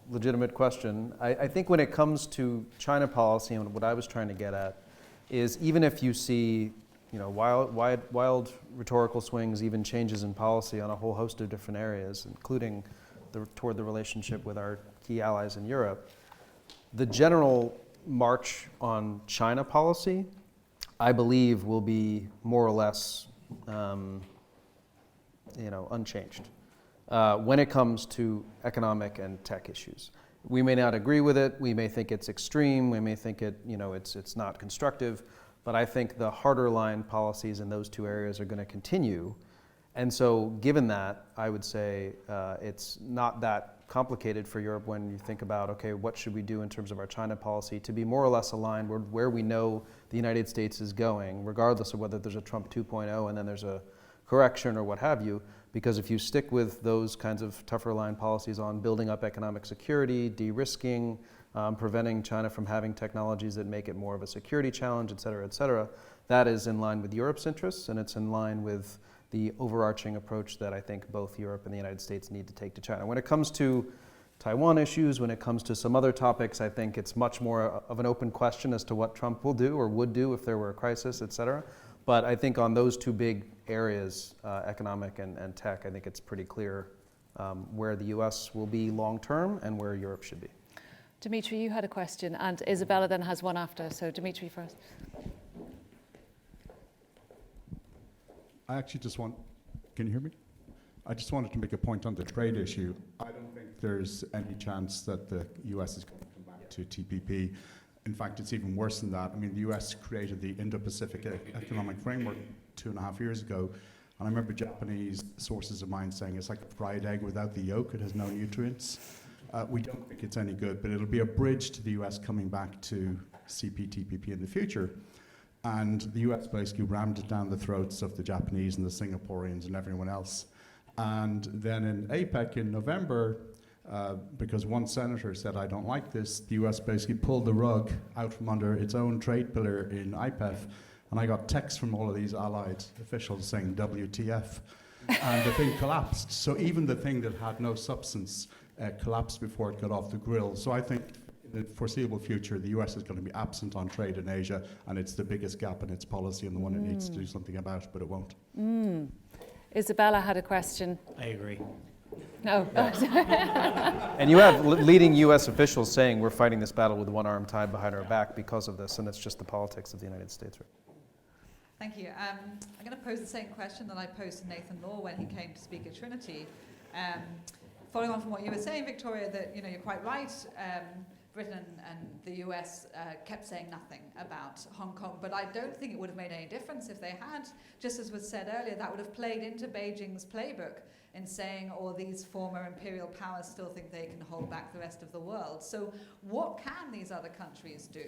legitimate question. I think when it comes to China policy, and what I was trying to get at is even if you see wild rhetorical swings, even changes in policy on a whole host of different areas, including toward the relationship with our key allies in Europe, the general march on China policy, I believe, will be more or less unchanged when it comes to economic and tech issues. We may not agree with it. We may think it's extreme. We may think it's not constructive. But I think the harder line policies in those two areas are going to continue. And so given that, I would say it's not that complicated for Europe when you think about, okay, what should we do in terms of our China policy to be more or less aligned with where we know the United States is going, regardless of whether there's a Trump 2.0 and then there's a correction or what have you. Because if you stick with those kinds of tougher line policies on building up economic security, de-risking, preventing China from having technologies that make it more of a security challenge, et cetera, that is in line with Europe's interests, and it's in line with the overarching approach that I think both Europe and the United States need to take to China. When it comes to Taiwan issues, when it comes to some other topics, I think it's much more of an open question as to what Trump will do or would do if there were a crisis, et cetera. But I think on those two big areas, economic and tech, I think it's pretty clear where the US will be long term and where Europe should be. Dimitri, you had a question, and Isabella then has one after. So Dimitri first. I actually can you hear me? I just wanted to make a point on the trade issue. I don't think there's any chance that the US is going to come back to TPP. In fact, it's even worse than that. I mean, the US created the Indo-Pacific Economic Framework 2.5 years ago. And I remember Japanese sources of mine saying it's like a fried egg without the yolk. It has no nutrients. We don't think it's any good, but it'll be a bridge to the US coming back to CPTPP in the future. And the US basically rammed it down the throats of the Japanese and the Singaporeans and everyone else. And then in APEC in November, because one senator said, I don't like this, the US basically pulled the rug out from under its own trade pillar in IPEF. And I got texts from all of these allied officials saying, WTF. And the thing collapsed. So even the thing that had no substance collapsed before it got off the grill. So I think in the foreseeable future, the US is going to be absent on trade in Asia, and it's the biggest gap in its policy and the one it needs to do something about, but it won't. Isabella had a question. I agree. No. And you have leading US officials saying we're fighting this battle with one arm tied behind our back because of this, and it's just the politics of the United States. Thank you. I'm going to pose the same question that I posed to Nathan Law when he came to speak at Trinity. Following on from what you were saying, Victoria, that you're quite right. Britain and the US kept saying nothing about Hong Kong, but I don't think it would have made any difference if they had. Just as was said earlier, that would have played into Beijing's playbook in saying, these former imperial powers still think they can hold back the rest of the world. So what can these other countries do?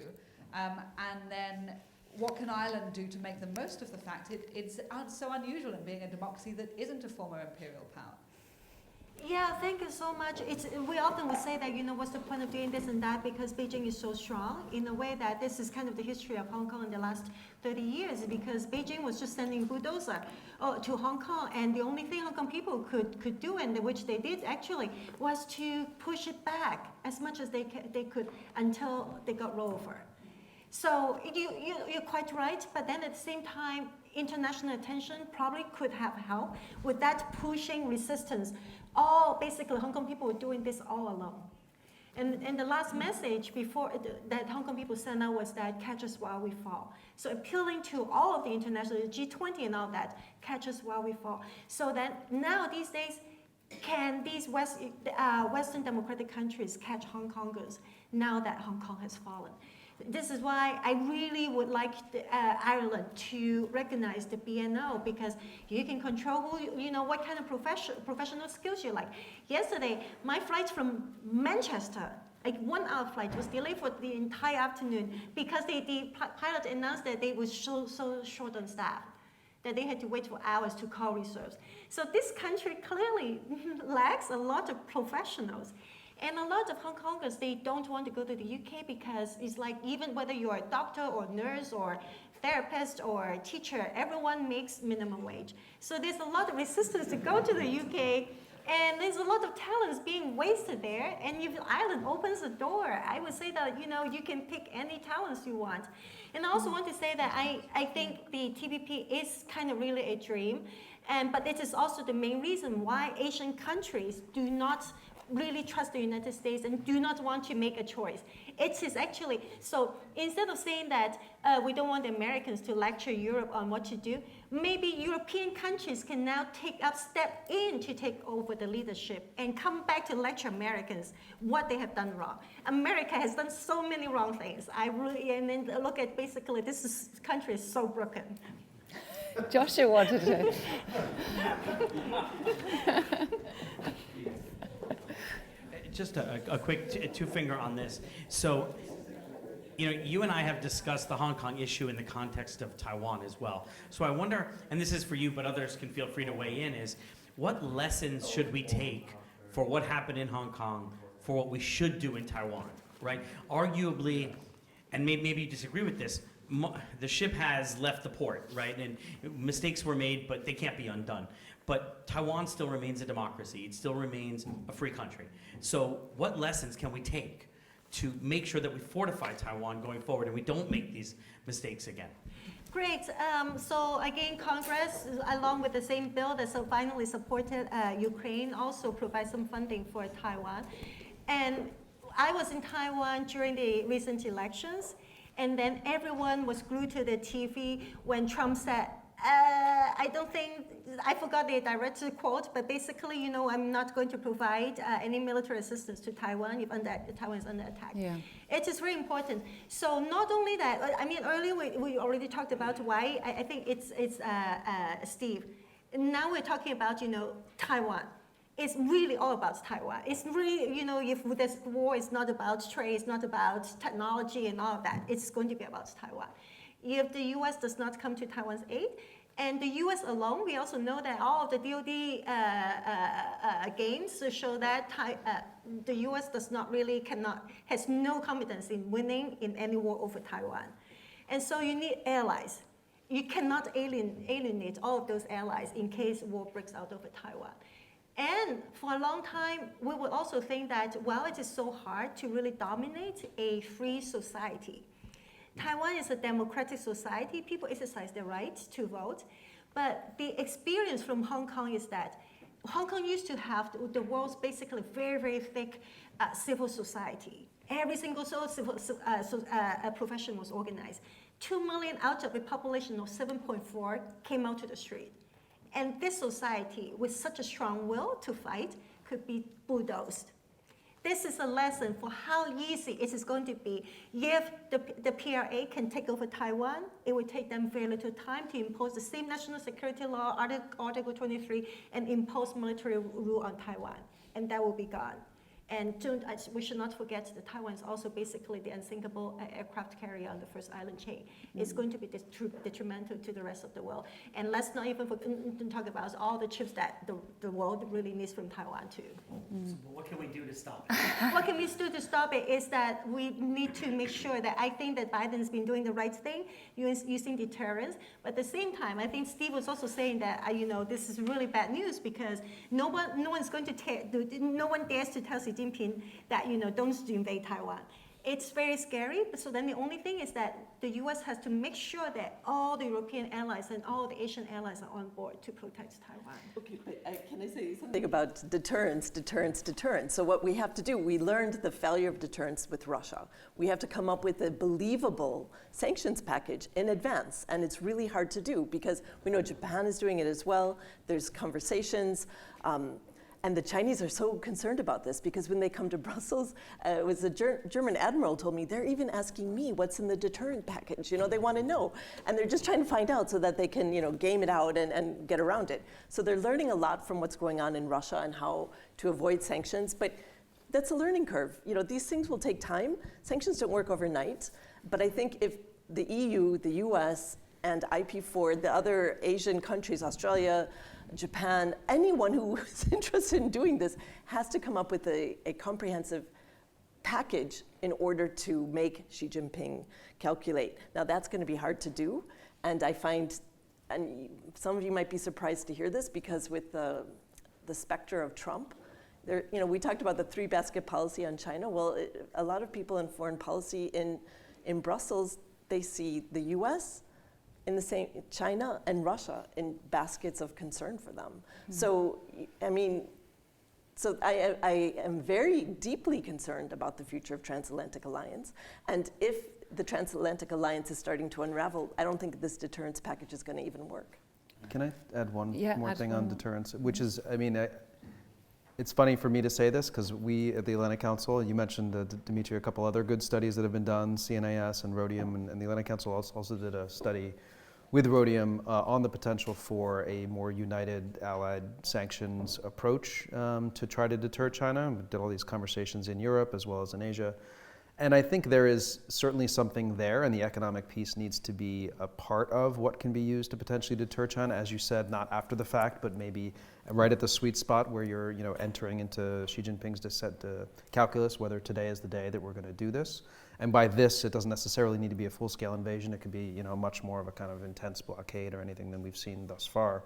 And then what can Ireland do to make the most of the fact it's so unusual in being a democracy that isn't a former imperial power? Yeah, thank you so much. We often would say that, what's the point of doing this and that, because Beijing is so strong in a way that this is kind of the history of Hong Kong in the last 30 years, because Beijing was just sending bulldozer to Hong Kong, and the only thing Hong Kong people could do, and which they did actually, was to push it back as much as they could until they got rolled over. So you're quite right, but then at the same time, international attention probably could have helped with that pushing resistance. Basically, Hong Kong people were doing this all alone. And the last message before that Hong Kong people sent out was that catch us while we fall. So appealing to all of the international, G20 and all that, catch us while we fall. So that now these days, can these Western democratic countries catch Hong Kongers now that Hong Kong has fallen? This is why I really would like Ireland to recognize the BNO, because you can control what kind of professional skills you like. Yesterday, my flight from Manchester, like 1 hour flight, was delayed for the entire afternoon because the pilot announced that they were so short on staff that they had to wait for hours to call reserves. So this country clearly lacks a lot of professionals. And a lot of Hong Kongers, they don't want to go to the UK because it's like, even whether you're a doctor or nurse or therapist or teacher, everyone makes minimum wage. So there's a lot of resistance to go to the UK, and there's a lot of talents being wasted there. And if Ireland opens the door, I would say that, you can pick any talents you want. And I also want to say that I think the TPP is kind of really a dream, but it is also the main reason why Asian countries do not really trust the United States and do not want to make a choice. It is actually, so instead of saying that we don't want the Americans to lecture Europe on what to do, maybe European countries can now step in to take over the leadership and come back to lecture Americans what they have done wrong. America has done so many wrong things. And then look at basically this country is so broken. Joshua wanted to. Just a quick two-finger on this. So, you and I have discussed the Hong Kong issue in the context of Taiwan as well. So I wonder, and this is for you, but others can feel free to weigh in, is what lessons should we take for what happened in Hong Kong for what we should do in Taiwan, right? Arguably, and maybe you disagree with this, the ship has left the port, right? And mistakes were made, but they can't be undone. But Taiwan still remains a democracy. It still remains a free country. So what lessons can we take to make sure that we fortify Taiwan going forward and we don't make these mistakes again? Great. So again, Congress, along with the same bill that finally supported Ukraine, also provides some funding for Taiwan. And I was in Taiwan during the recent elections, and then everyone was glued to the TV when Trump said, I forgot the direct quote, but basically, I'm not going to provide any military assistance to Taiwan if Taiwan is under attack. Yeah. It is very important. So not only that, earlier we already talked about why, I think it's Steve. Now we're talking about, Taiwan. It's really all about Taiwan. It's really, if this war is not about trade, it's not about technology and all of that, it's going to be about Taiwan. If the U.S. does not come to Taiwan's aid, and the U.S. alone, we also know that all of the DoD gains show that the U.S. has no confidence in winning in any war over Taiwan. And so you need allies. You cannot alienate all of those allies in case war breaks out over Taiwan. And for a long time, we would also think that, it is so hard to really dominate a free society. Taiwan is a democratic society. People exercise their right to vote. But the experience from Hong Kong is that Hong Kong used to have the world's basically very, very thick civil society. Every single profession was organized. 2 million out of a population of 7.4 came out to the street. And this society, with such a strong will to fight, could be bulldozed. This is a lesson for how easy it is going to be. If the PRA can take over Taiwan, it would take them very little time to impose the same national security law, Article 23, and impose military rule on Taiwan. And that will be gone. And we should not forget that Taiwan is also basically the unsinkable aircraft carrier on the first island chain. It's going to be detrimental to the rest of the world. And let's not even talk about all the chips that the world really needs from Taiwan too. So what can we do to stop it? What can we do to stop it is that we need to make sure that I think that Biden's been doing the right thing, using deterrence. But at the same time, I think Steve was also saying that this is really bad news because no one dares to tell Xi Jinping that don't invade Taiwan. it's very scary. So then the only thing is that the US has to make sure that all the European allies and all the Asian allies are on board to protect Taiwan. Okay, but can I say something about deterrence? So what we have to do, we learned the failure of deterrence with Russia. We have to come up with a believable sanctions package in advance, and it's really hard to do because we know Japan is doing it as well. There's conversations. And the Chinese are so concerned about this because when they come to Brussels, it was a German admiral told me, they're even asking me what's in the deterrent package. You know, they want to know. And they're just trying to find out so that they can, you know, game it out and get around it. So they're learning a lot from what's going on in Russia and how to avoid sanctions. But that's a learning curve. You know, these things will take time. Sanctions don't work overnight. But I think if the EU, the US, and IP4, the other Asian countries, Australia, Japan, anyone who is interested in doing this has to come up with a comprehensive package in order to make Xi Jinping calculate. Now that's going to be hard to do, and I find, and some of you might be surprised to hear this because with the specter of Trump, there, you know, we talked about the three-basket policy on China. Well, a lot of people in foreign policy in Brussels, they see the US, in the same China and Russia in baskets of concern for them. So, I mean, so I am very deeply concerned about the future of Transatlantic Alliance. And if the Transatlantic Alliance is starting to unravel, I don't think this deterrence package is going to even work. Can I add one more add thing one on more. deterrence? Which is, I mean, it's funny for me to say this because we at the Atlantic Council, you mentioned, Dimitri, a couple other good studies that have been done, CNAS and Rhodium, and the Atlantic Council also did a study with Rhodium on the potential for a more united allied sanctions approach to try to deter China. We did all these conversations in Europe as well as in Asia. And I think there is certainly something there, and the economic piece needs to be a part of what can be used to potentially deter China, as you said, not after the fact, but maybe right at the sweet spot where you're, you know, entering into Xi Jinping's calculus, whether today is the day that we're going to do this. And by this, it doesn't necessarily need to be a full-scale invasion. It could be, you know, much more of a kind of intense blockade or anything than we've seen thus far.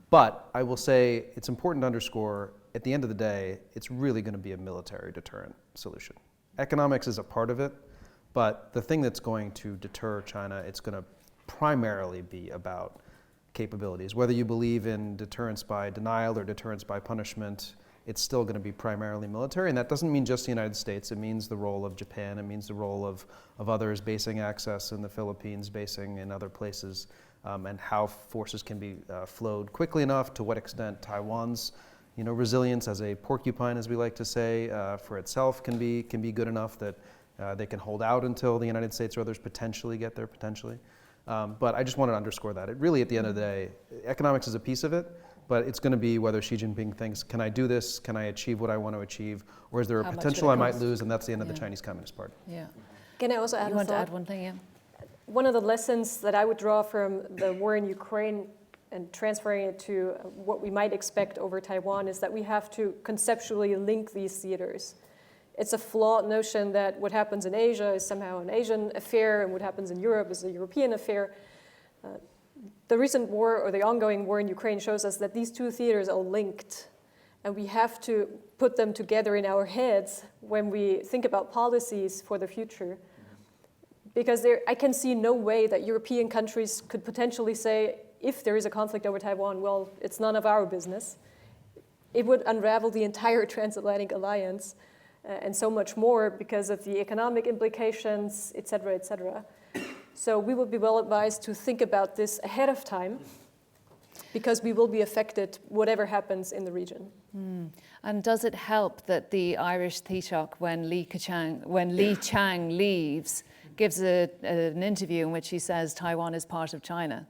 But I will say it's important to underscore, at the end of the day, it's really going to be a military deterrent solution. Economics is a part of it, but the thing that's going to deter China, it's going to primarily be about capabilities. Whether you believe in deterrence by denial or deterrence by punishment, it's still going to be primarily military. And that doesn't mean just the United States. It means the role of Japan. It means the role of others basing access in the Philippines, basing in other places, and how forces can be flowed quickly enough, to what extent Taiwan's, you know, resilience as a porcupine, as we like to say, for itself can be good enough that they can hold out until the United States or others potentially get there, potentially. But I just wanted to underscore that. It really, at the end of the day, economics is a piece of it, but it's going to be whether Xi Jinping thinks, can I do this? Can I achieve what I want to achieve? Or is there a How much potential would I it might cost? lose? And that's the end of the Chinese Communist Party. Yeah. Can I also add You a want to thought? add one thing, yeah? One of the lessons that I would draw from the war in Ukraine and transferring it to what we might expect over Taiwan is that we have to conceptually link these theaters. It's a flawed notion that what happens in Asia is somehow an Asian affair and what happens in Europe is a European affair. The recent war, or the ongoing war in Ukraine, shows us that these two theaters are linked, and we have to put them together in our heads when we think about policies for the future. Because I can see no way that European countries could potentially say, if there is a conflict over Taiwan, well, it's none of our business. It would unravel the entire Transatlantic Alliance and so much more because of the economic implications, et cetera, et cetera. So we would be well advised to think about this ahead of time because we will be affected whatever happens in the region. And does it help that the Irish Taoiseach, when Li Chang leaves, gives an interview in which he says Taiwan is part of China?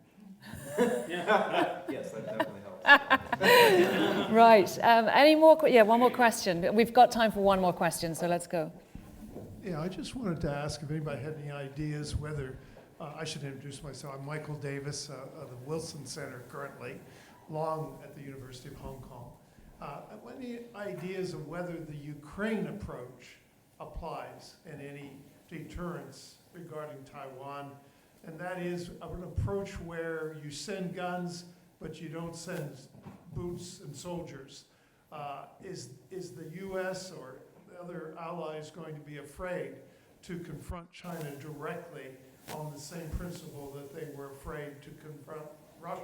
Yes, that definitely helps. Right. Any more? One more question. We've got time for one more question, so let's go. Yeah, I just wanted to ask if anybody had any ideas whether, I should introduce myself. I'm Michael Davis of the Wilson Center currently, long at the University of Hong Kong. Any ideas of whether the Ukraine approach applies in any deterrence regarding Taiwan? And that is an approach where you send guns, but you don't send boots and soldiers. Is the U.S. or the other allies going to be afraid to confront China directly on the same principle that they were afraid to confront Russia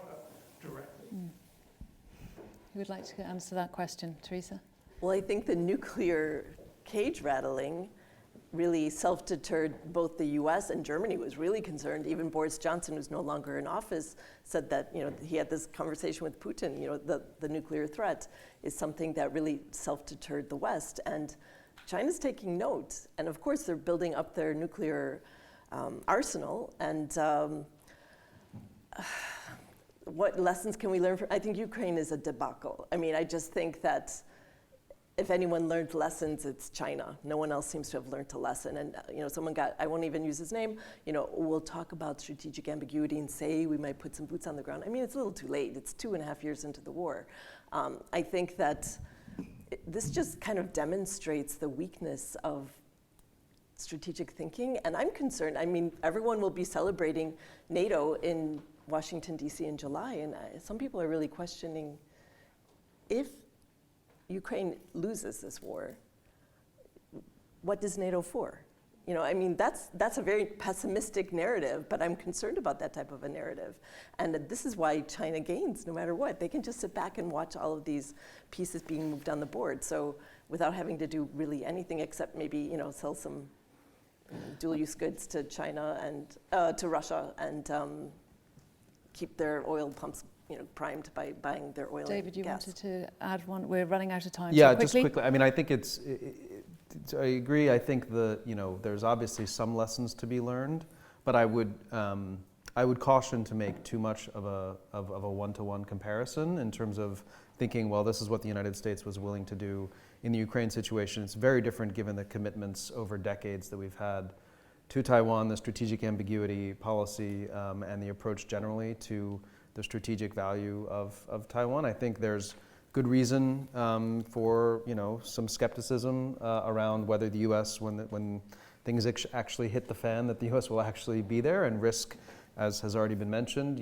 directly. Who would like to answer that question? Theresa? Well, I think the nuclear cage rattling really self-deterred both the US and Germany was really concerned. Even Boris Johnson, who's no longer in office, said that he had this conversation with Putin. The nuclear threat is something that really self-deterred the West. And China's taking note. And of course, they're building up their nuclear arsenal. And what lessons can we learn from? I think Ukraine is a debacle. I mean, I just think that if anyone learned lessons, it's China. No one else seems to have learned a lesson. And someone I won't even use his name, we'll talk about strategic ambiguity and say we might put some boots on the ground. I mean, it's a little too late. It's 2.5 years into the war. I think that this just kind of demonstrates the weakness of strategic thinking. And I'm concerned. I mean, everyone will be celebrating NATO in Washington, D.C. in July. And some people are really questioning if Ukraine loses this war, what does NATO for? I mean, that's a very pessimistic narrative, but I'm concerned about that type of a narrative. And this is why China gains no matter what. They can just sit back and watch all of these pieces being moved on the board. So without having to do really anything except maybe, sell some dual-use goods to China and to Russia and keep their oil pumps primed by buying their oil David, and you gas. wanted to add one? We're running out of time. Yeah, so quickly. just quickly. I mean, I think I agree. I think there's obviously some lessons to be learned, but I would caution to make too much of a one-to-one comparison in terms of thinking, well, this is what the United States was willing to do in the Ukraine situation. It's very different given the commitments over decades that we've had to Taiwan, the strategic ambiguity policy, and the approach generally to the strategic value of Taiwan. I think there's good reason for some skepticism around whether the U.S., when things actually hit the fan, that the U.S. will actually be there, and risk, as has already been mentioned,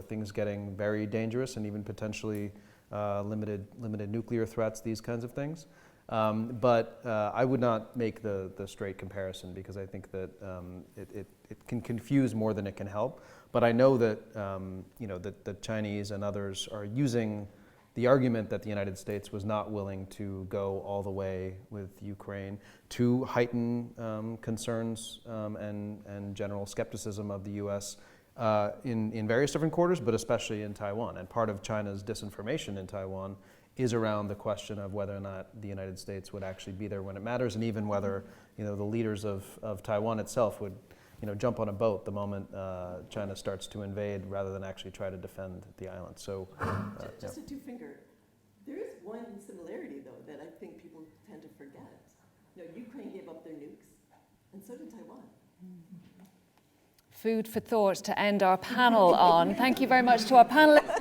things getting very dangerous and even potentially limited nuclear threats, these kinds of things. But I would not make the straight comparison, because I think that it can confuse more than it can help. But I know that that the Chinese and others are using the argument that the United States was not willing to go all the way with Ukraine to heighten concerns and general skepticism of the U.S. In various different quarters, but especially in Taiwan. And part of China's disinformation in Taiwan is around the question of whether or not the United States would actually be there when it matters, and even whether the leaders of Taiwan itself would jump on a boat the moment China starts to invade, rather than actually try to defend the island. So, just a two-finger. There is one similarity, though, that I think people tend to forget. Ukraine gave up their nukes, and so did Taiwan. Food for thought to end our panel on. Thank you very much to our panelists.